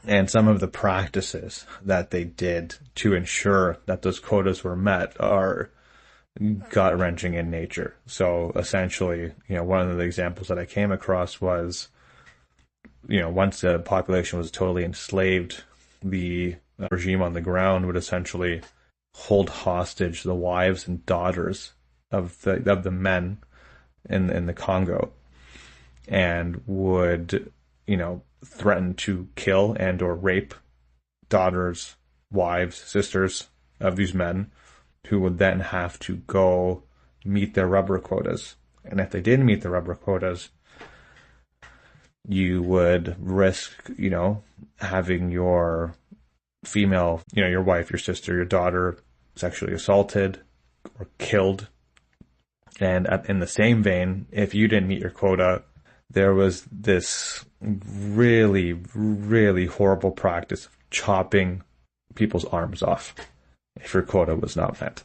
And some of the practices that they did to ensure that those quotas were met are gut-wrenching in nature. So essentially, one of the examples that I came across was, once the population was totally enslaved, the regime on the ground would essentially hold hostage the wives and daughters of the men in the Congo, and would, threaten to kill and or rape daughters, wives, sisters of these men who would then have to go meet their rubber quotas. And if they didn't meet the rubber quotas, you would risk, having your female, your wife, your sister, your daughter sexually assaulted or killed. And in the same vein, if you didn't meet your quota, there was this really, really horrible practice of chopping people's arms off if your quota was not met.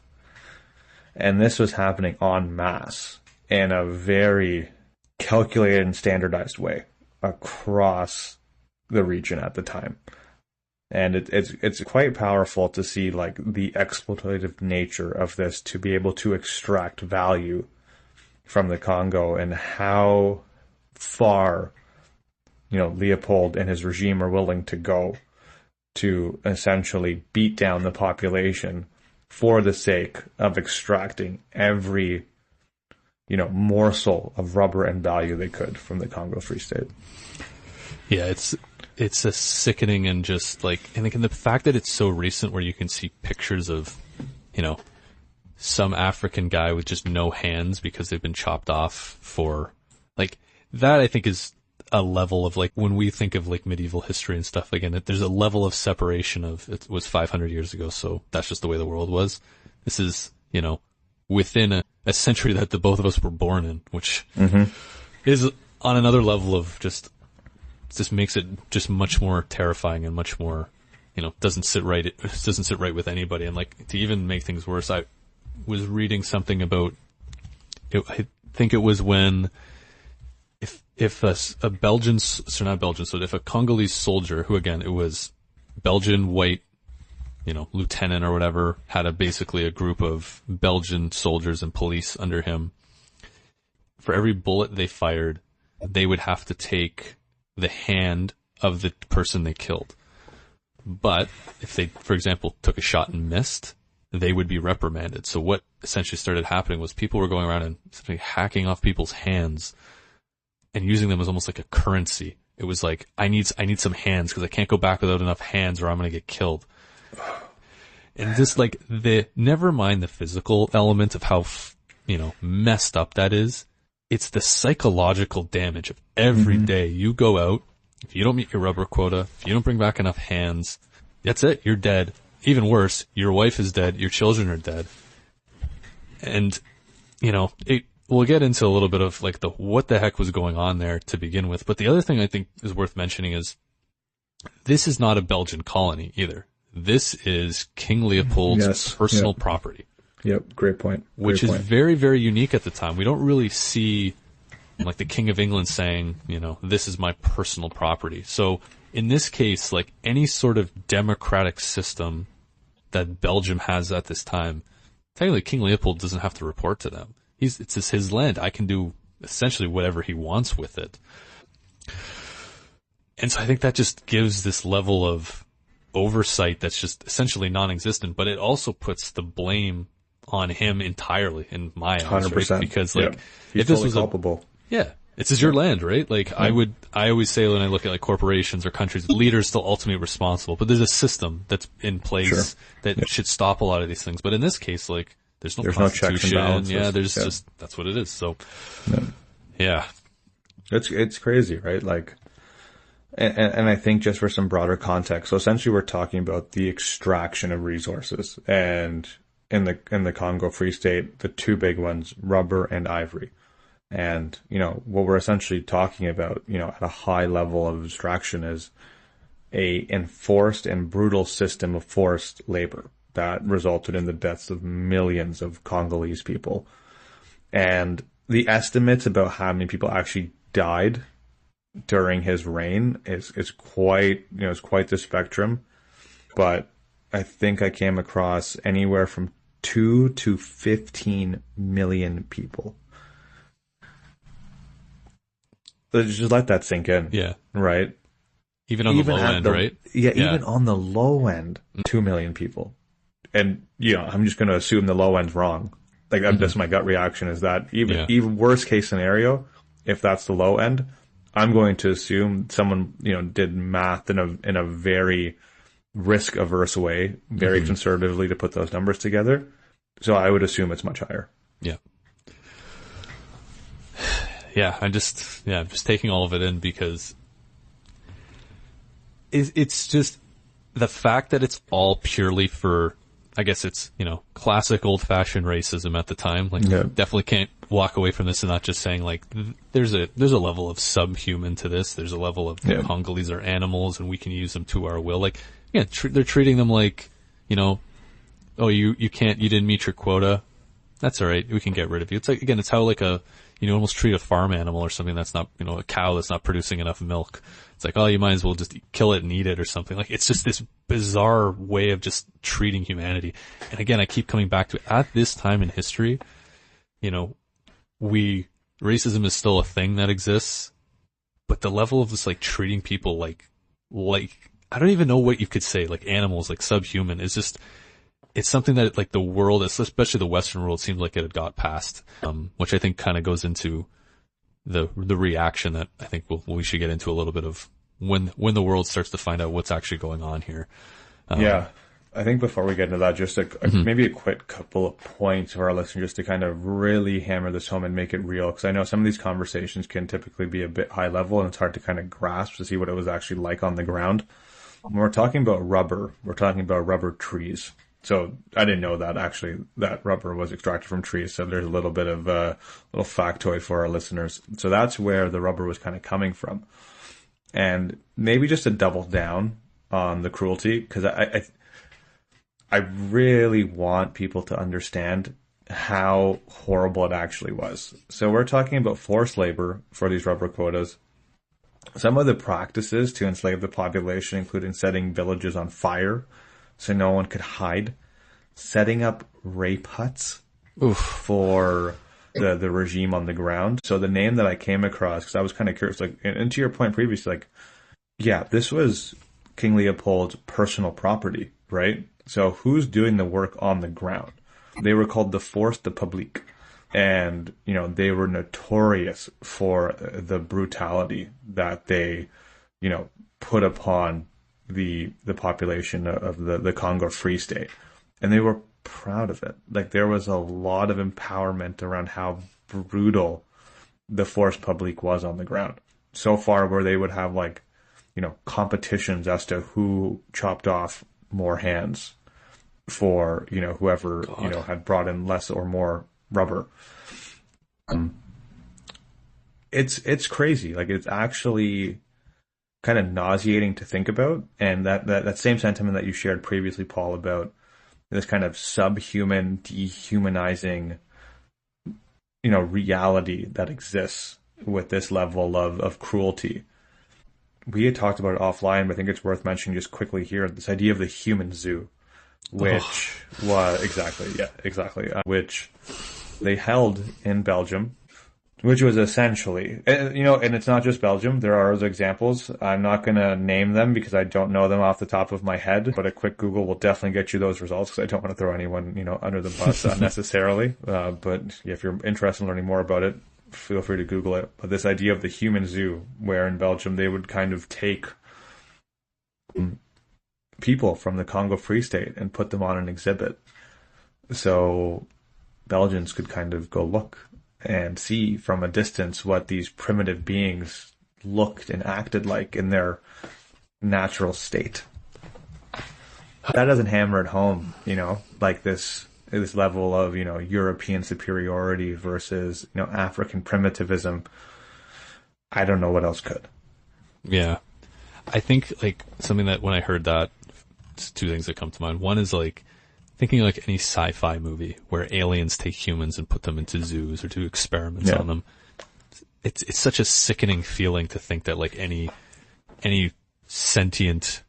And this was happening en masse in a very calculated and standardized way across the region at the time. And it's quite powerful to see like the exploitative nature of this, to be able to extract value from the Congo, and how far, Leopold and his regime are willing to go to essentially beat down the population for the sake of extracting every, morsel of rubber and value they could from the Congo Free State. Yeah, it's a sickening, and just like, and the fact that it's so recent, where you can see pictures of, some African guy with just no hands because they've been chopped off for, like, that I think is a level of, like, when we think of like medieval history and stuff, again, there's a level of separation of, it was 500 years ago, so that's just the way the world was. This is, within a century that the both of us were born in, which is on another level of just makes it just much more terrifying and much more, doesn't sit right with anybody. And like, to even make things worse, I was reading something about, I think it was when, if a Belgian, so not Belgian, so if a Congolese soldier, who again, it was Belgian white, lieutenant or whatever, had basically a group of Belgian soldiers and police under him, for every bullet they fired, they would have to take the hand of the person they killed. But if they, for example, took a shot and missed, they would be reprimanded. So what essentially started happening was people were going around and essentially hacking off people's hands and using them as almost like a currency. It was like, I need some hands because I can't go back without enough hands or I'm going to get killed. And just like never mind the physical element of how, messed up that is. It's the psychological damage of every day you go out. If you don't meet your rubber quota, if you don't bring back enough hands, that's it. You're dead. Even worse, your wife is dead. Your children are dead. And, we'll get into a little bit of like what the heck was going on there to begin with. But the other thing I think is worth mentioning is this is not a Belgian colony either. This is King Leopold's personal property. Yep, great point. Which is very, very unique at the time. We don't really see like the King of England saying, this is my personal property. So in this case, like any sort of democratic system that Belgium has at this time, technically King Leopold doesn't have to report to them. It's his land. I can do essentially whatever he wants with it. And so I think that just gives this level of oversight that's just essentially non-existent, but it also puts the blame on him entirely in my eyes, 100%. Right? Because like, if this was culpable. This is your land, right? Like I always say when I look at like corporations or countries, leaders still ultimately responsible, but there's a system that's in place that should stop a lot of these things. But in this case, like there's no constitution. No checks and balances. Just, that's what it is. So, It's crazy, right? Like, and I think just for some broader context, so essentially we're talking about the extraction of resources, and in the Congo Free State, the two big ones, rubber and ivory. And, what we're essentially talking about, at a high level of abstraction is a enforced and brutal system of forced labor that resulted in the deaths of millions of Congolese people. And the estimates about how many people actually died during his reign is quite, is quite the spectrum. But I think I came across anywhere from 2 to 15 million people. Just let that sink in. Yeah. Right? Even on the low end, right? Yeah, even on the low end, 2 million people. And, I'm just going to assume the low end's wrong. Like, that's my gut reaction is that even worst case scenario, if that's the low end, I'm going to assume someone, did math in a very risk averse way, very conservatively to put those numbers together. So I would assume it's much higher. Yeah. Yeah, I'm just taking all of it in because it's just the fact that it's all purely for, I guess it's, classic old-fashioned racism at the time. Like, definitely can't walk away from this and not just saying, like, there's a level of subhuman to this. There's a level of Congolese are animals and we can use them to our will. Like, yeah, they're treating them like, oh, you didn't meet your quota. That's all right. We can get rid of you. It's like, again, it's how like almost treat a farm animal or something that's not, a cow that's not producing enough milk. It's like, oh, you might as well just kill it and eat it or something. Like, it's just this bizarre way of just treating humanity. And again, I keep coming back to it. At this time in history, racism is still a thing that exists, but the level of just like treating people like, I don't even know what you could say, like animals, like subhuman, is just, it's something that like the world, especially the Western world, seems like it had got past, which I think kind of goes into the reaction that I think we should get into a little bit of when the world starts to find out what's actually going on here. Yeah. I think before we get into that, just maybe a quick couple of points for our listeners just to kind of really hammer this home and make it real. Because I know some of these conversations can typically be a bit high level and it's hard to kind of grasp to see what it was actually like on the ground. When we're talking about rubber, we're talking about rubber trees. So I didn't know that actually that rubber was extracted from trees. So there's a little bit of a little factoid for our listeners. So that's where the rubber was kind of coming from. And maybe just to double down on the cruelty, because I really want people to understand how horrible it actually was. So we're talking about forced labor for these rubber quotas. Some of the practices to enslave the population including setting villages on fire so no one could hide, setting up rape huts for the regime on the ground. So the name that I came across, because I was kind of curious, like, and to your point previously, like, yeah, this was King Leopold's personal property, right? So who's doing the work on the ground? They were called the Force de Publique. And, they were notorious for the brutality that they, put upon the population of the Congo Free State. And they were proud of it. Like, there was a lot of empowerment around how brutal the Force Publique was on the ground. So far where they would have competitions as to who chopped off more hands for, whoever, had brought in less or more rubber. It's crazy. Like, it's actually kind of nauseating to think about. And that same sentiment that you shared previously, Paul, about this kind of subhuman, dehumanizing, reality that exists with this level of cruelty. We had talked about it offline, but I think it's worth mentioning just quickly here, this idea of the human zoo, which was which they held in Belgium, which was essentially, and it's not just Belgium. There are other examples. I'm not going to name them because I don't know them off the top of my head, but a quick Google will definitely get you those results because I don't want to throw anyone, under the bus unnecessarily. But if you're interested in learning more about it, feel free to Google it. But this idea of the human zoo, where in Belgium they would kind of take people from the Congo Free State and put them on an exhibit. So Belgians could kind of go look and see from a distance what these primitive beings looked and acted like in their natural state. That doesn't hammer it home, like this level of, European superiority versus, African primitivism. I don't know what else could. Yeah. I think something that when I heard that, two things that come to mind. One is thinking like any sci-fi movie where aliens take humans and put them into zoos or do experiments on them. It's such a sickening feeling to think that any sentient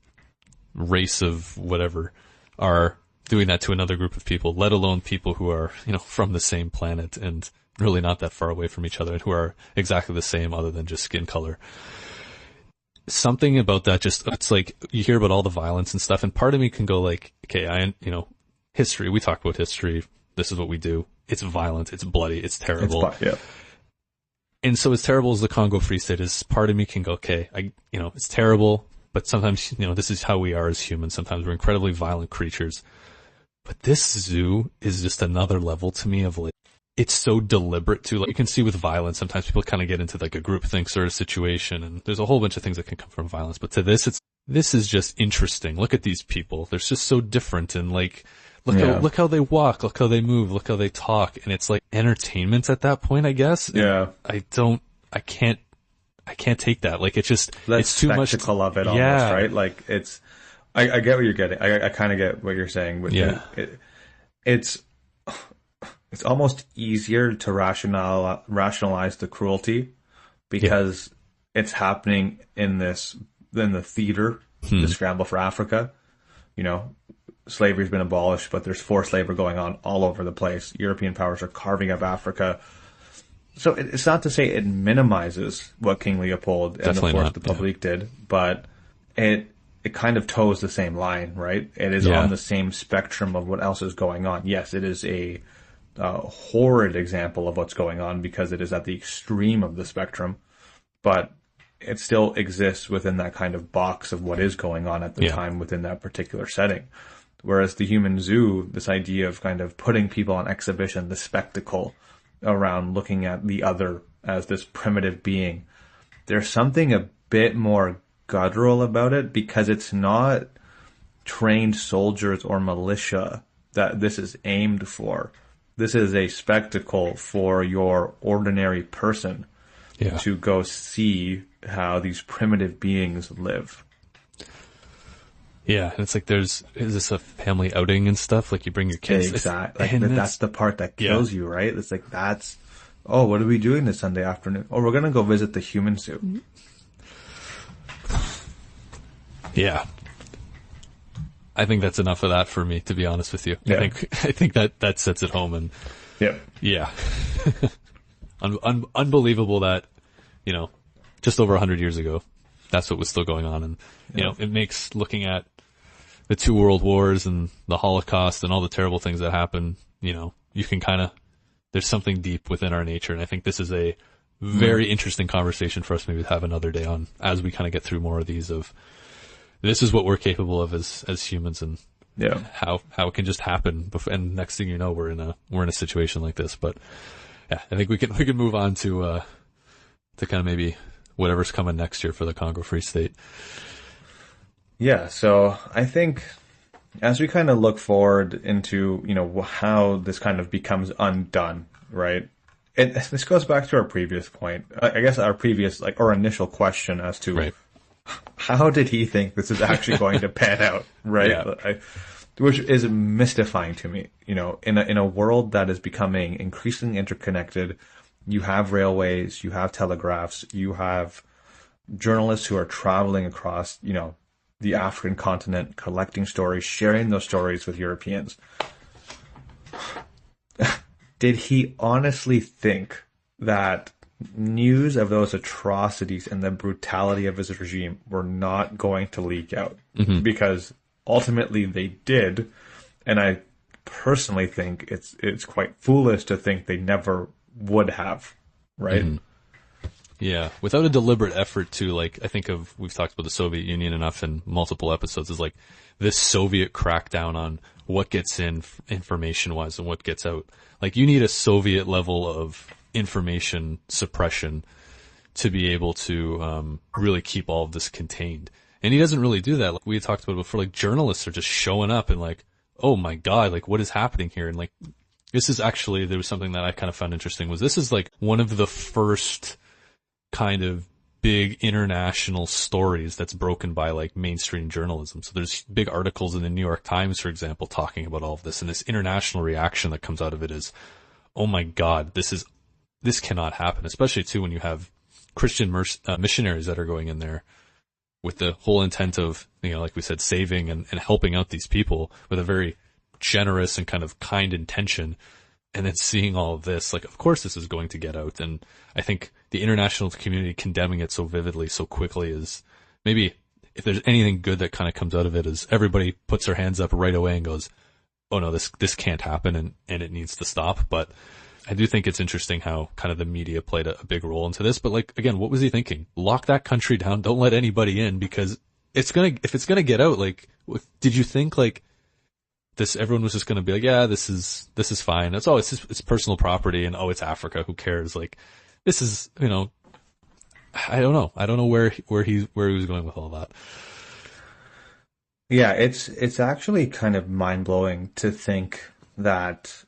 race of whatever are doing that to another group of people, let alone people who are, from the same planet and really not that far away from each other and who are exactly the same other than just skin color. Something about that it's like you hear about all the violence and stuff and part of me can go okay, history, we talk about history. This is what we do. It's violent. It's bloody. It's terrible. And so as terrible as the Congo Free State is, part of me can go, okay, it's terrible, but sometimes, this is how we are as humans. Sometimes we're incredibly violent creatures. But this zoo is just another level to me of like, it's so deliberate too. Like you can see with violence, sometimes people kind of get into like a groupthink sort of situation, and there's a whole bunch of things that can come from violence. But to this is just interesting. Look at these people. They're just so different, and like, look how they walk, look how they move, look how they talk, and it's like entertainment at that point, I guess. Yeah. And I can't take that. Like it's just, it's too much. Spectacle of it almost, right? Like it's, I get what you're getting. I kind of get what you're saying. But it's almost easier to rationalize the cruelty because it's happening in the theater, the Scramble for Africa. You know, slavery's been abolished, but there's forced labor going on all over the place. European powers are carving up Africa. So it's not to say it minimizes what King Leopold and the Fourth Republic did, but it kind of toes the same line, right? It is on the same spectrum of what else is going on. Yes, it is a horrid example of what's going on because it is at the extreme of the spectrum, but it still exists within that kind of box of what is going on at the time within that particular setting. Whereas the human zoo, this idea of kind of putting people on exhibition, the spectacle around looking at the other as this primitive being, there's something a bit more guttural about it because it's not trained soldiers or militia that this is aimed for. This is a spectacle for your ordinary person to go see how these primitive beings live. Yeah, and it's like is this a family outing and stuff? Like you bring your kids. Exactly. Like, that's the part that kills you, right? It's like, what are we doing this Sunday afternoon? Oh, we're going to go visit the human zoo. Yeah. I think that's enough of that for me, to be honest with you. Yeah. I think that sets it home, and unbelievable that, you know, just over 100 years ago, that's what was still going on. And, you know, it makes looking at the 2 world wars and the Holocaust and all the terrible things that happened, you know, you can there's something deep within our nature. And I think this is a very interesting conversation for us maybe to have another day on as we kind of get through more of these of, this is what we're capable of as humans, and how it can just happen. And next thing you know, we're in a situation like this. But yeah, I think we can move on to kind of maybe whatever's coming next year for the Congo Free State. Yeah. So I think as we kind of look forward into, you know, how this kind of becomes undone, right? This goes back to our previous point. I guess our previous, our initial question as to how did he think this is actually going to pan out, right? Which is mystifying to me. You know, in a world that is becoming increasingly interconnected, you have railways, you have telegraphs, you have journalists who are traveling across, you know, the African continent, collecting stories, sharing those stories with Europeans. Did he honestly think that news of those atrocities and the brutality of his regime were not going to leak out? Mm-hmm. Because ultimately they did, and I personally think it's quite foolish to think they never would have, right? Mm-hmm. Yeah, without a deliberate effort to, I think we've talked about the Soviet Union enough in multiple episodes, is this Soviet crackdown on what gets in information-wise and what gets out. You need a Soviet level of information suppression to be able to really keep all of this contained. And he doesn't really do that. Like we had talked about before, journalists are just showing up and oh my God, what is happening here? And this is actually, there was something that I kind of found interesting, was this is one of the first kind of big international stories that's broken by mainstream journalism. So there's big articles in the New York Times, for example, talking about all of this, and this international reaction that comes out of it is, oh my God, this cannot happen, especially too when you have Christian missionaries that are going in there with the whole intent of, like we said, saving and helping out these people with a very generous and kind of kind intention. And then seeing all of this, of course this is going to get out. And I think the international community condemning it so vividly, so quickly is maybe, if there's anything good that kind of comes out of it, is everybody puts their hands up right away and goes, oh no, this can't happen and it needs to stop. But I do think it's interesting how kind of the media played a big role into this. But again, what was he thinking? Lock that country down. Don't let anybody in, because if it's gonna get out, did you think everyone was just going to be like, yeah, this is fine. It's personal property, and it's Africa. Who cares? Like, this is, I don't know. I don't know where he was going with all that. Yeah, it's actually kind of mind blowing to think that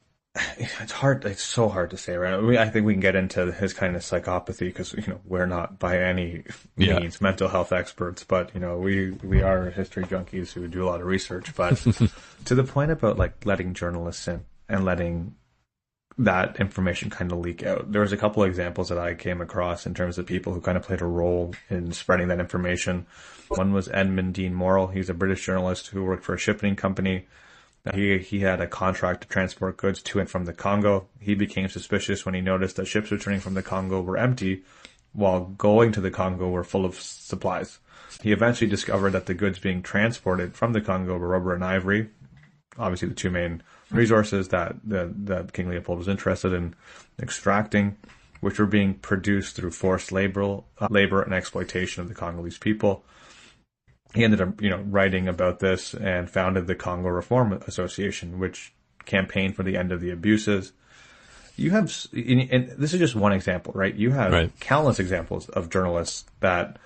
it's so hard to say, right? I think we can get into his kind of psychopathy because, we're not by any means mental health experts, but, we are history junkies who do a lot of research. But to the point about like letting journalists in and letting that information kind of leak out, there was a couple of examples that I came across in terms of people who kind of played a role in spreading that information. One was Edmund Dean Morrell. He's a British journalist who worked for a shipping company. He had a contract to transport goods to and from the Congo. He became suspicious when he noticed that ships returning from the Congo were empty, while going to the Congo were full of supplies. He eventually discovered that the goods being transported from the Congo were rubber and ivory, obviously the two main resources that King Leopold was interested in extracting, which were being produced through forced labor and exploitation of the Congolese people. He ended up, writing about this and founded the Congo Reform Association, which campaigned for the end of the abuses. You have, and this is just one example, right? You have countless examples of journalists that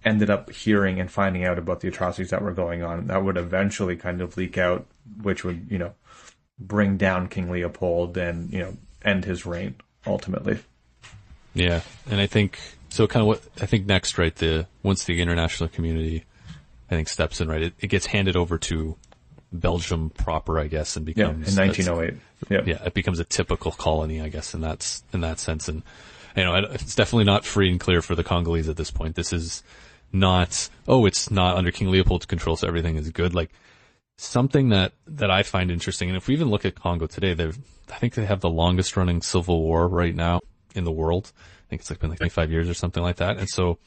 ended up hearing and finding out about the atrocities that were going on that would eventually kind of leak out, which would, bring down King Leopold and, end his reign ultimately. Yeah. And I think, so kind of what I think next, right? Once the international community, I think, steps in, right? It gets handed over to Belgium proper, I guess, and becomes in 1908. Yeah, it becomes a typical colony, I guess, in that sense. And it's definitely not free and clear for the Congolese at this point. This is not, it's not under King Leopold's control, so everything is good. Like, something that I find interesting, and if we even look at Congo today, I think they have the longest running civil war right now in the world. I think it's been 25 years or something like that. And so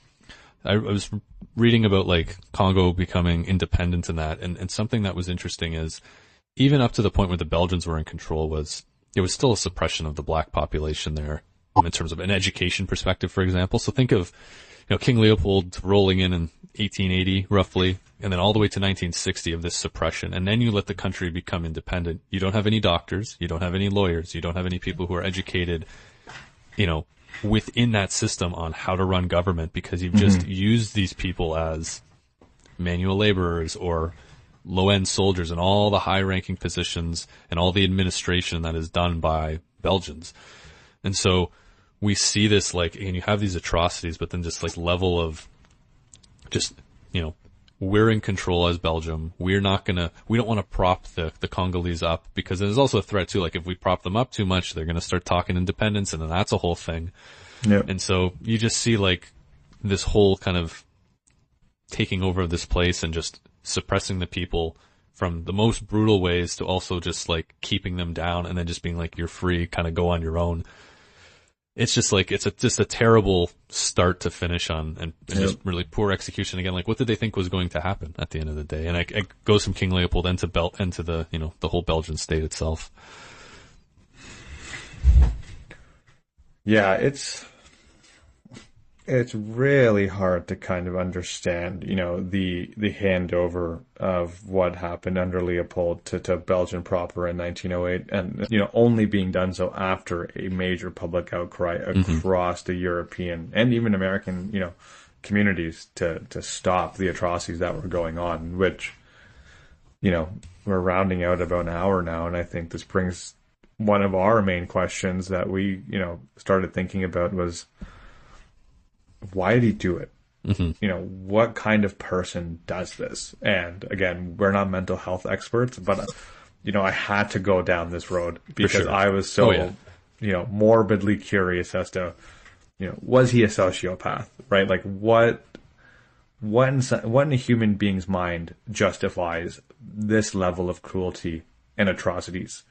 I was reading about like Congo becoming independent in that, and something that was interesting is even up to the point where the Belgians were in control it was still a suppression of the black population there in terms of an education perspective, for example. So think of, King Leopold rolling in 1880 roughly, and then all the way to 1960 of this suppression. And then you let the country become independent. You don't have any doctors. You don't have any lawyers. You don't have any people who are educated, within that system on how to run government, because you've just used these people as manual laborers or low-end soldiers in all the high-ranking positions and all the administration that is done by Belgians. And so we see this, like, and you have these atrocities, but then just like level of just, we're in control as Belgium. We don't want to prop the Congolese up, because there's also a threat too. Like, if we prop them up too much, they're going to start talking independence, and then that's a whole thing. Yep. And so you just see like this whole kind of taking over of this place and just suppressing the people from the most brutal ways to also just like keeping them down, and then just being like, you're free, kind of go on your own. It's just like, it's just a terrible start to finish on, and just really poor execution again. Like, what did they think was going to happen at the end of the day? And it goes from King Leopold into the, the whole Belgian state itself. Yeah, it's really hard to kind of understand, the handover of what happened under Leopold to Belgium proper in 1908, and, only being done so after a major public outcry across the European and even American, communities to stop the atrocities that were going on, which, we're rounding out about an hour now. And I think this brings one of our main questions that we, started thinking about was, why did he do it? What kind of person does this? And again, we're not mental health experts, but, I had to go down this road because I was so, morbidly curious as to, was he a sociopath, right? Like, what in a human being's mind justifies this level of cruelty and atrocities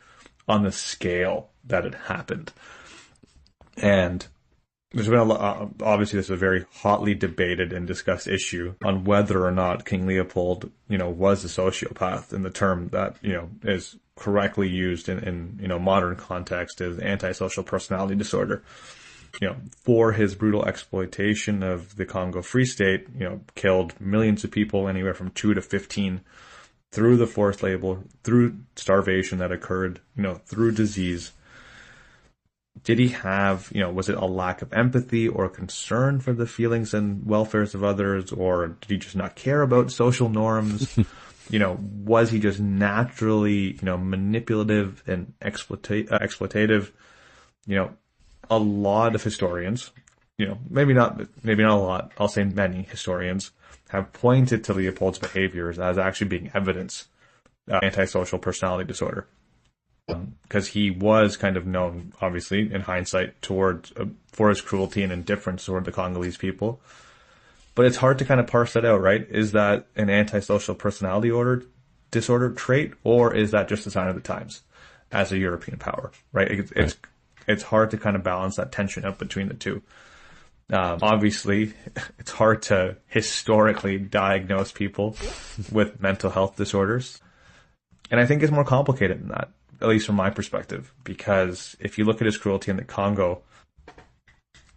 on the scale that it happened? And there's been obviously this is a very hotly debated and discussed issue on whether or not King Leopold, was a sociopath, in the term that, is correctly used in modern context as antisocial personality disorder. For his brutal exploitation of the Congo Free State, killed millions of people, anywhere from 2 to 15 through the forced labor, through starvation that occurred, through disease. Did he have, was it a lack of empathy or concern for the feelings and welfares of others, or did he just not care about social norms? Was he just naturally, manipulative and exploitative? A lot of historians, maybe not a lot, I'll say many historians have pointed to Leopold's behaviors as actually being evidence of antisocial personality disorder. Because he was kind of known, obviously, in hindsight, for his cruelty and indifference toward the Congolese people. But it's hard to kind of parse that out, right? Is that an antisocial personality disorder trait, or is that just a sign of the times as a European power, right? It's hard to kind of balance that tension out between the two. Obviously, it's hard to historically diagnose people with mental health disorders. And I think it's more complicated than that, at least from my perspective, because if you look at his cruelty in the Congo,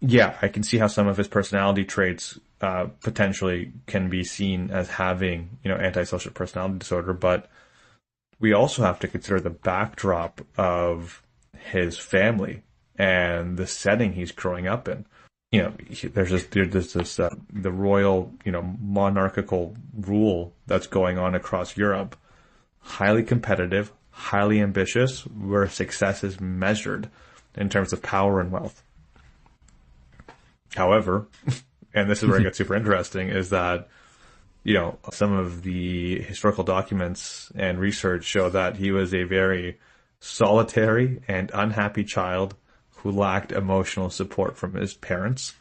yeah, I can see how some of his personality traits potentially can be seen as having, antisocial personality disorder, but we also have to consider the backdrop of his family and the setting he's growing up in. There's this the royal, monarchical rule that's going on across Europe, highly competitive, highly ambitious, where success is measured in terms of power and wealth. However, and this is where it gets super interesting, is that, some of the historical documents and research show that he was a very solitary and unhappy child who lacked emotional support from his parents.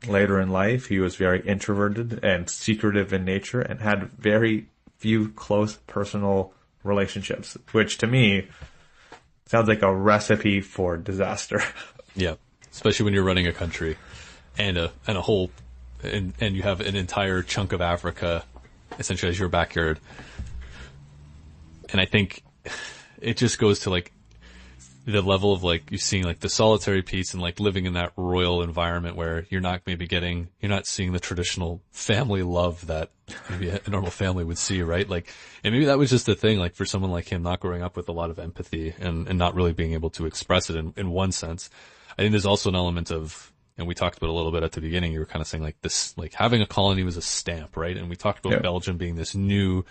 Later in life, he was very introverted and secretive in nature and had very few close personal relationships, which to me sounds like a recipe for disaster. Yeah, especially when you're running a country and a whole, and you have an entire chunk of Africa essentially as your backyard. And I think it just goes to the level of you're seeing the solitary piece and living in that royal environment where you're not seeing the traditional family love that maybe a normal family would see, right? And maybe that was just the thing, for someone like him not growing up with a lot of empathy and not really being able to express it in one sense. I think there's also an element of, and we talked about a little bit at the beginning, you were kind of saying this, having a colony was a stamp, right? And we talked about Belgium being this new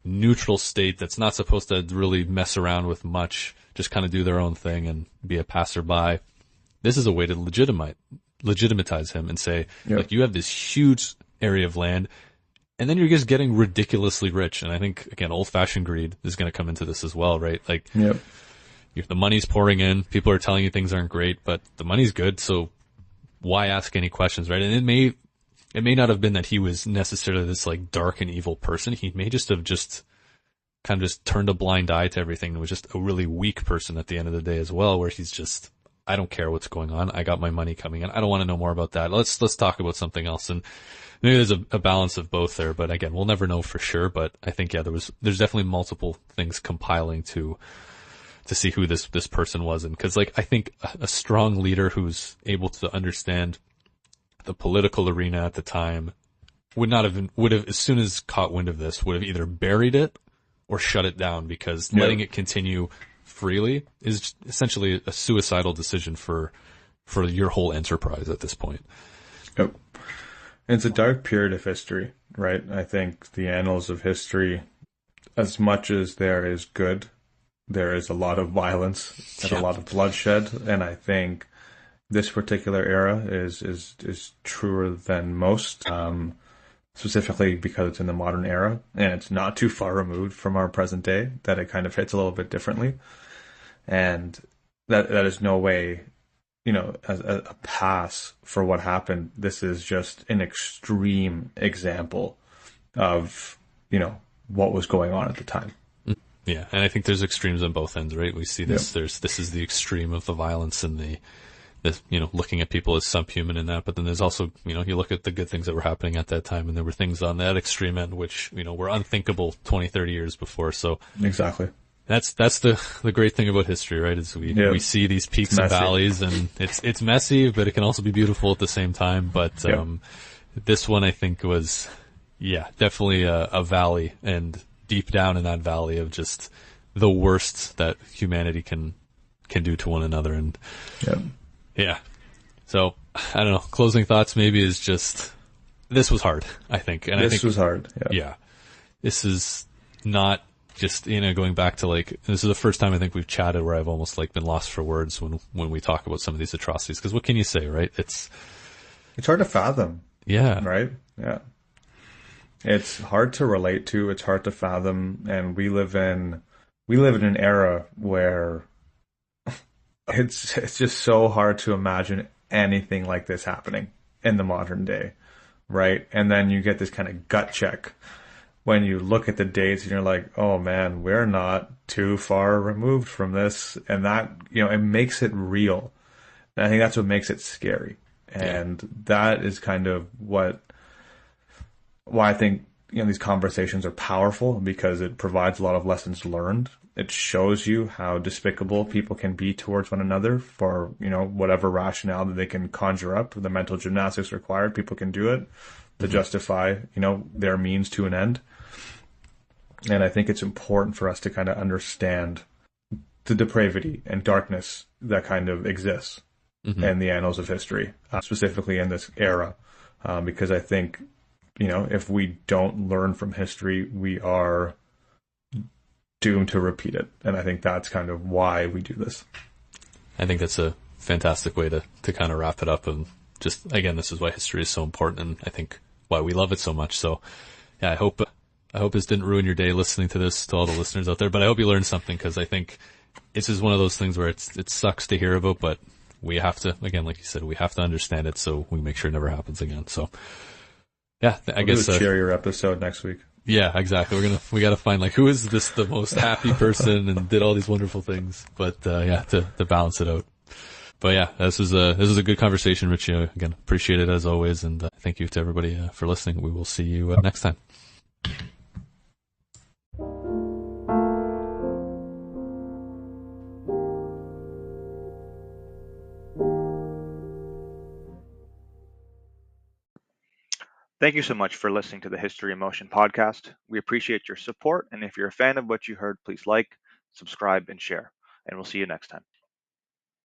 neutral state that's not supposed to really mess around with much, just kind of do their own thing and be a passerby. This is a way to legitimatize him and say, you have this huge area of land, and then you're just getting ridiculously rich. And I think, again, old-fashioned greed is going to come into this as well, right? The money's pouring in, people are telling you things aren't great, but the money's good, so why ask any questions, right? And it may not have been that he was necessarily this dark and evil person. He may just have kind of just turned a blind eye to everything and was just a really weak person at the end of the day as well, where he's just, I don't care what's going on. I got my money coming in. I don't want to know more about that. Let's talk about something else. And maybe there's a balance of both there, but again, we'll never know for sure. But I think, there's definitely multiple things compiling to see who this person was. And cause I think a strong leader who's able to understand the political arena at the time would have, as soon as caught wind of this, would have either buried it or shut it down, because letting it continue freely is essentially a suicidal decision for your whole enterprise at this point. Yep. It's a dark period of history, right? I think the annals of history, as much as there is good, there is a lot of violence and a lot of bloodshed. And I think this particular era is truer than most, specifically because it's in the modern era and it's not too far removed from our present day, that it kind of hits a little bit differently. And that is no way, as a pass for what happened. This is just an extreme example of, what was going on at the time. Yeah. And I think there's extremes on both ends, right? We see this, this is the extreme of the violence and the looking at people as subhuman in that, but then there's also, you look at the good things that were happening at that time, and there were things on that extreme end which, were unthinkable 20, 30 years before. So exactly. That's the great thing about history, right? Is we see these peaks and valleys, and it's messy, but it can also be beautiful at the same time. But, this one I think was, definitely a valley, and deep down in that valley of just the worst that humanity can do to one another. And yeah. So I don't know. Closing thoughts maybe is just, this was hard, I think. And this was hard. Yeah. This is not just, going back to this is the first time I think we've chatted where I've almost been lost for words when we talk about some of these atrocities. Cause what can you say, right? It's hard to fathom. Yeah. Right? Yeah. It's hard to relate to. It's hard to fathom. And we live in an era where it's just so hard to imagine anything like this happening in the modern day. Right? And then you get this kind of gut check when you look at the dates and you're like, oh man, we're not too far removed from this. And that, it makes it real. And I think that's what makes it scary. And that is kind of why I think, these conversations are powerful, because it provides a lot of lessons learned. It shows you how despicable people can be towards one another for, whatever rationale that they can conjure up, the mental gymnastics required, people can do it to justify, their means to an end. And I think it's important for us to kind of understand the depravity and darkness that kind of exists in the annals of history, specifically in this era, because I think, if we don't learn from history, we are doomed to repeat it. And I think that's kind of why we do this. I think that's a fantastic way to kind of wrap it up. And just, again, this is why history is so important, and I think why we love it so much. So yeah, I hope this didn't ruin your day listening to this, to all the listeners out there, but I hope you learned something, because I think this is one of those things where it sucks to hear about, but we have to, again, like you said, we have to understand it so we make sure it never happens again. So yeah, I guess share your episode next week. Yeah, exactly. We got to find who is this the most happy person and did all these wonderful things, but to balance it out. But yeah, this is a good conversation, Ritchie. Again, appreciate it as always, and thank you to everybody for listening. We will see you next time. Thank you so much for listening to the History in Motion podcast. We appreciate your support, and if you're a fan of what you heard, please like, subscribe, and share. And we'll see you next time.